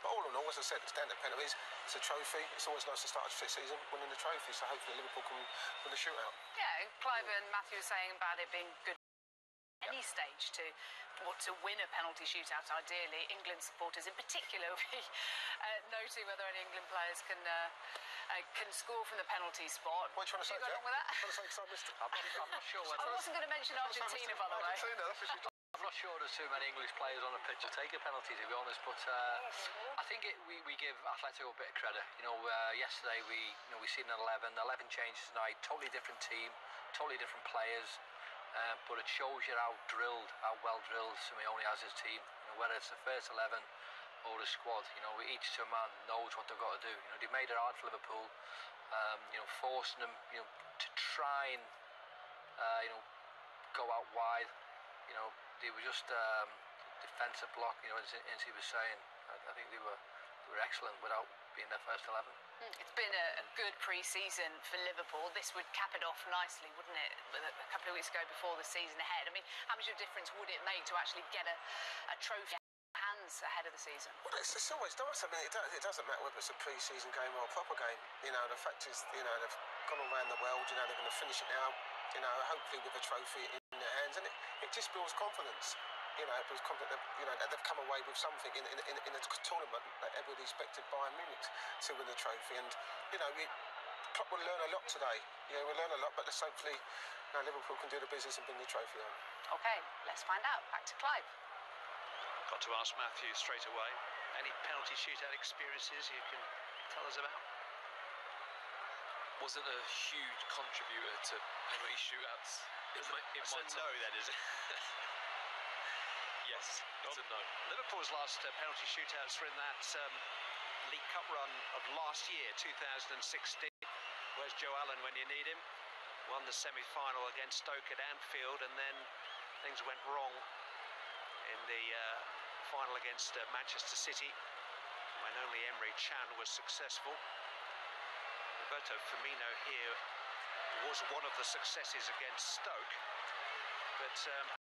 but all in all, as I said, it's down to penalties. It's a trophy. It's always nice to start a season winning the trophy. So hopefully Liverpool can win the shootout. Yeah, Clive and Matthew were saying about it being good at any stage to win a penalty shootout. Ideally, England supporters in particular will be noting whether any England players can score from the penalty spot. What are you trying to say? You got along with that? I'm trying to say because I missed it. I'm not sure whether... I wasn't going to mention Argentina, by the way. I'm not sure there's too many English players on the pitch to take a penalty, to be honest, but I think we give Atletico a bit of credit. You know, yesterday we seen an 11 changes tonight, totally different team, totally different players, but it shows you how well drilled Simeone has his team. You know, whether it's the first 11 or the squad, you know, each man knows what they've got to do. You know, they made it hard for Liverpool, you know, forcing them, you know, to try and, you know, go out wide. You know, they were just defensive block, you know, as he was saying. I think they were excellent without being their first 11. It's been a good pre-season for Liverpool. This would cap it off nicely, wouldn't it? A couple of weeks ago before the season ahead. I mean, how much of a difference would it make to actually get a trophy in hands ahead of the season? Well, it's always nice. I mean, it doesn't matter whether it's a pre-season game or a proper game. You know, the fact is, you know, they've gone all around the world. You know, they're going to finish it now. You know, hopefully with a trophy in their hands, and it just builds confidence. You know, it builds confidence. You know, they've come away with something in a tournament that everybody expected Bayern Munich to win the trophy, and you know, Klopp will learn a lot today. You know, we'll learn a lot, but let's hopefully, you know, Liverpool can do the business and bring the trophy on. Okay, let's find out. Back to Clive. Got to ask Matthew straight away. Any penalty shootout experiences you can tell us about? Wasn't a huge contributor to penalty shootouts. It's a no, that is. Yes, it's a no. Liverpool's last penalty shootouts were in that League Cup run of last year, 2016. Where's Joe Allen when you need him? Won the semi-final against Stoke at Anfield, and then things went wrong in the final against Manchester City, when only Emre Can was successful. Roberto Firmino here was one of the successes against Stoke, but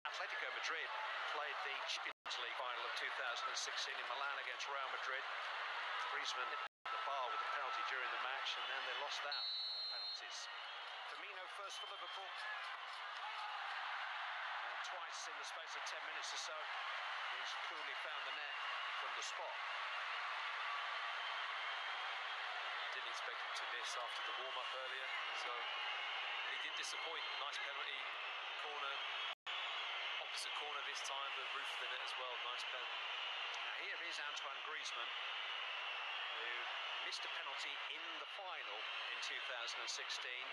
Atletico Madrid played the Champions League final of 2016 in Milan against Real Madrid. Griezmann hit the bar with a penalty during the match, and then they lost out on penalties. Firmino first for Liverpool, and twice in the space of 10 minutes or so, he's coolly found the net from the spot. Didn't expect him to miss after the warm-up earlier, so he did disappoint. Nice penalty, corner, opposite corner this time, but roof of the net as well. Nice pen. Now here is Antoine Griezmann, who missed a penalty in the final in 2016,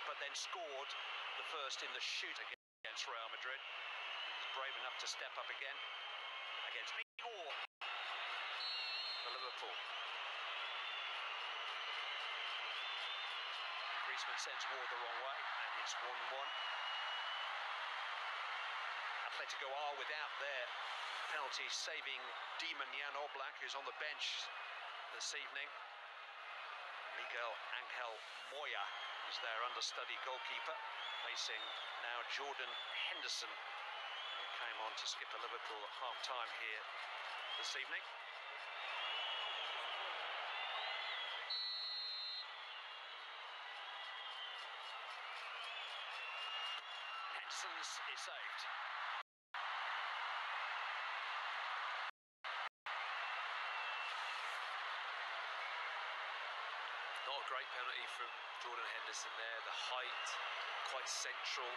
but then scored the first in the shoot against Real Madrid. He's brave enough to step up again against Igor for Liverpool. Griezmann sends Ward the wrong way, and it's 1-1. Atletico are without their penalty saving demon Jan Oblak, who's on the bench this evening. Miguel Angel Moya is their understudy goalkeeper, facing now Jordan Henderson, who came on to skipper Liverpool at half-time here this evening. Henson's is saved. Not a great penalty from Jordan Henderson there. The height, quite central.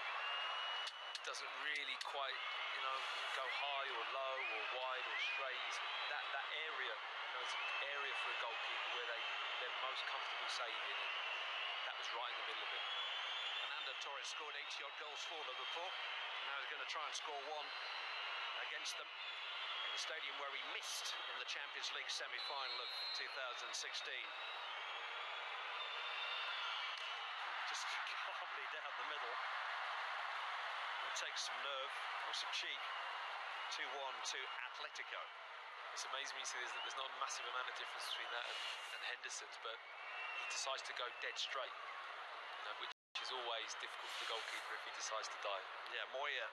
Doesn't really quite, go high or low or wide or straight. It's that area, it's an area for a goalkeeper where they're most comfortable saving. And that was right in the middle of it. Fernando Torres scored 80-odd goals for Liverpool. Now he's going to try and score one against them in the stadium where he missed in the Champions League semi-final of 2016. Just calmly down the middle. It takes some nerve or some cheek. 2-1 to Atletico. It's amazing when you see there's not a massive amount of difference between that and Henderson's, but he decides to go dead straight, which is always difficult for the goalkeeper if he decides to dive. Yeah, Moya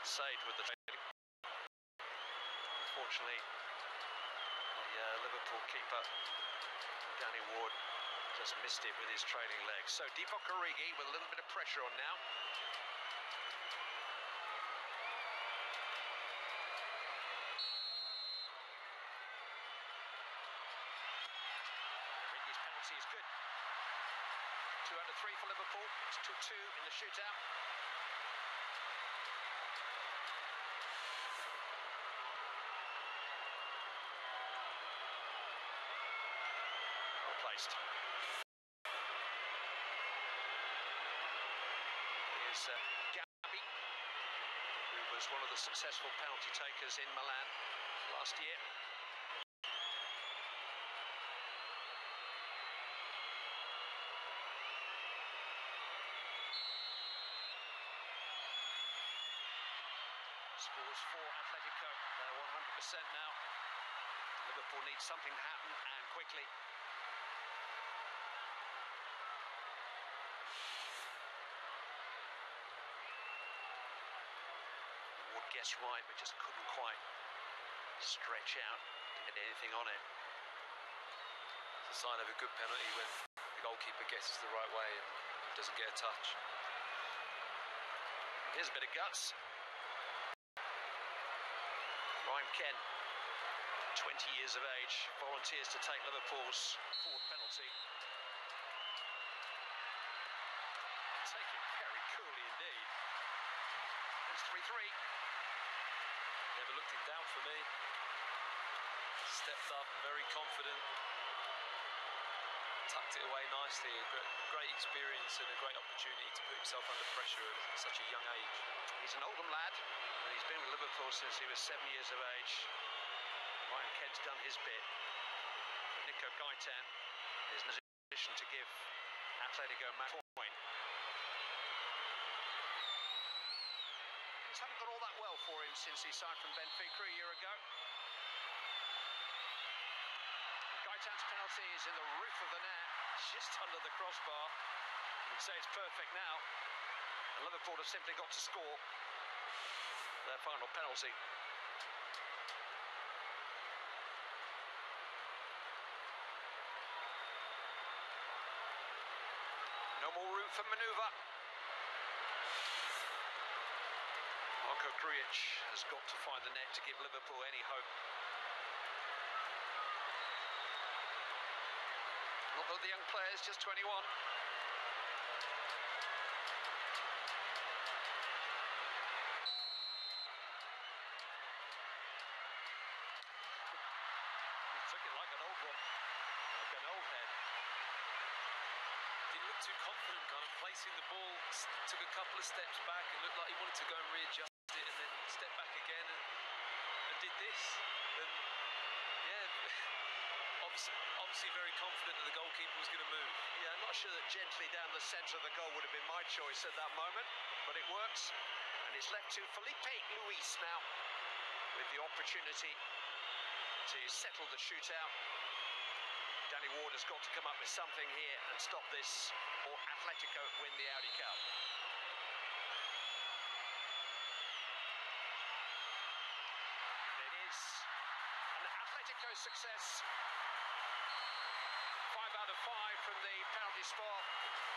saved with the trailing. Unfortunately, the Liverpool keeper, Danny Ward, just missed it with his trailing leg. So Divock Origi with a little bit of pressure on now. Origi's penalty is good. 2 out of 3 for Liverpool. It's 2-2 in the shootout. Well placed. Here's Gabi, who was one of the successful penalty takers in Milan last year. Scores for Atletico. They're 100% now. Liverpool needs something to happen, and quickly. Would guess right, but just couldn't quite stretch out to get anything on it. It's a sign of a good penalty when the goalkeeper guesses the right way and doesn't get a touch. Here's a bit of guts. Ryan Ken, 20 years of age, volunteers to take Liverpool's 4th penalty. Take it very coolly indeed. It's 3-3. Never looked in doubt for me. Stepped up, very confident. Tucked it away nicely. A great experience and a great opportunity to put himself under pressure at such a young age. He's an Oldham lad, and he's been with Liverpool since he was 7 years of age. Ryan Kent's done his bit. Nico Gaitan is in a position to give Atletico match point. Things haven't gone all that well for him since he signed from Benfica a year ago. And Gaitan's penalty is in the roof of the net, just under the crossbar. You can say it's perfect now. And Liverpool have simply got to score their final penalty. No more room for manoeuvre. Marko Grujic has got to find the net to give Liverpool any hope. Not that the young players, just 21. Took it like an old one, like an old head. Didn't look too confident, kind of placing the ball, took a couple of steps back. It looked like he wanted to go and readjust it and then step back again and did this. And yeah, obviously very confident that the goalkeeper was going to move. Yeah, I'm not sure that gently down the centre of the goal would have been my choice at that moment, but it works. And it's left to Felipe Luis now with the opportunity to settle the shootout. Stanley Ward has got to come up with something here and stop this, or Athletico win the Audi Cup. It is an Athletico success. 5 out of 5 from the penalty spot.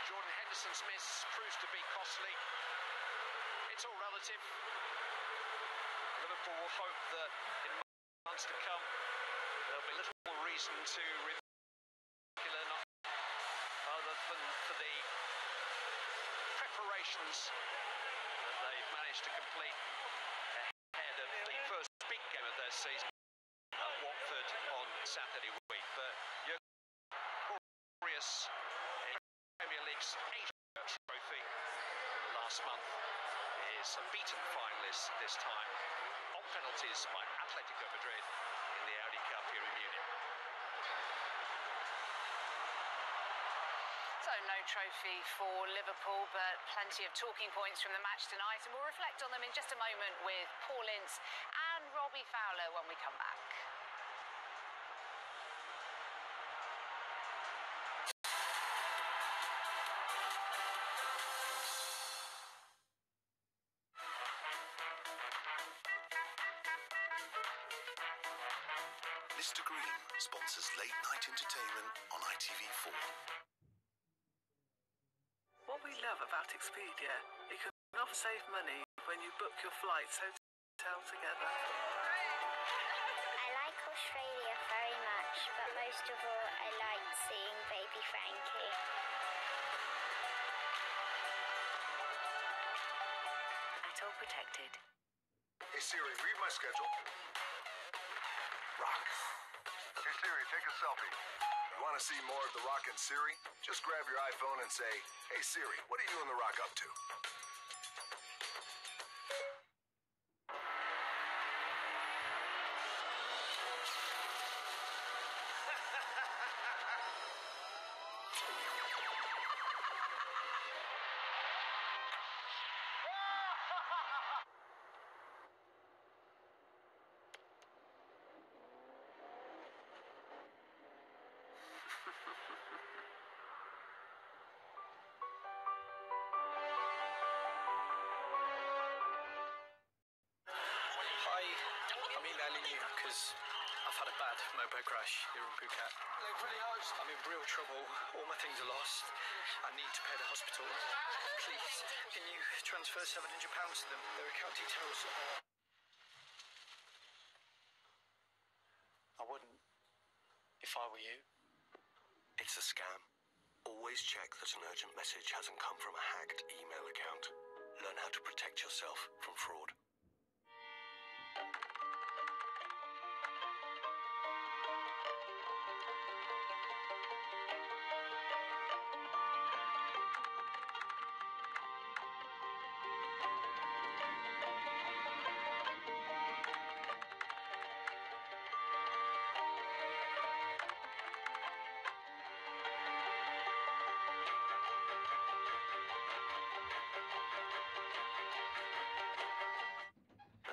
Jordan Henderson's miss proves to be costly. It's all relative. Liverpool will hope that in months to come there'll be little reason to other than for the preparations that they've managed to complete ahead of the first big game of their season at Watford on Saturday week. But glorious in Premier League's 8th trophy last month is a beaten finalist this time on penalties by Athletico Madrid in the Audi Cup here in Munich. So no trophy for Liverpool, but plenty of talking points from the match tonight, and we'll reflect on them in just a moment with Paul Ince and Robbie Fowler when we come back. Mr. Green sponsors late night entertainment on ITV4. What we love about Expedia, it can often save money when you book your flights hotel together. I like Australia very much, but most of all, I like seeing baby Frankie. At all protected. Hey Siri, read my schedule. Rock. Hey Siri, take a selfie. You want to see more of The Rock and Siri? Just grab your iPhone and say, "Hey Siri, what are you and The Rock up to?" I'm emailing you because I've had a bad mopo crash here in Phuket. I'm in real trouble. All my things are lost. I need to pay the hospital. Please, can you transfer £700 to them? Their account details. I wouldn't, if I were you. It's a scam. Always check that an urgent message hasn't come from a hacked email account. Learn how to protect yourself from fraud.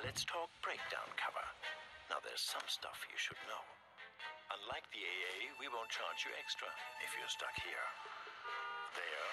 Let's talk breakdown cover. Now there's some stuff you should know. Unlike the AA, we won't charge you extra if you're stuck here, there,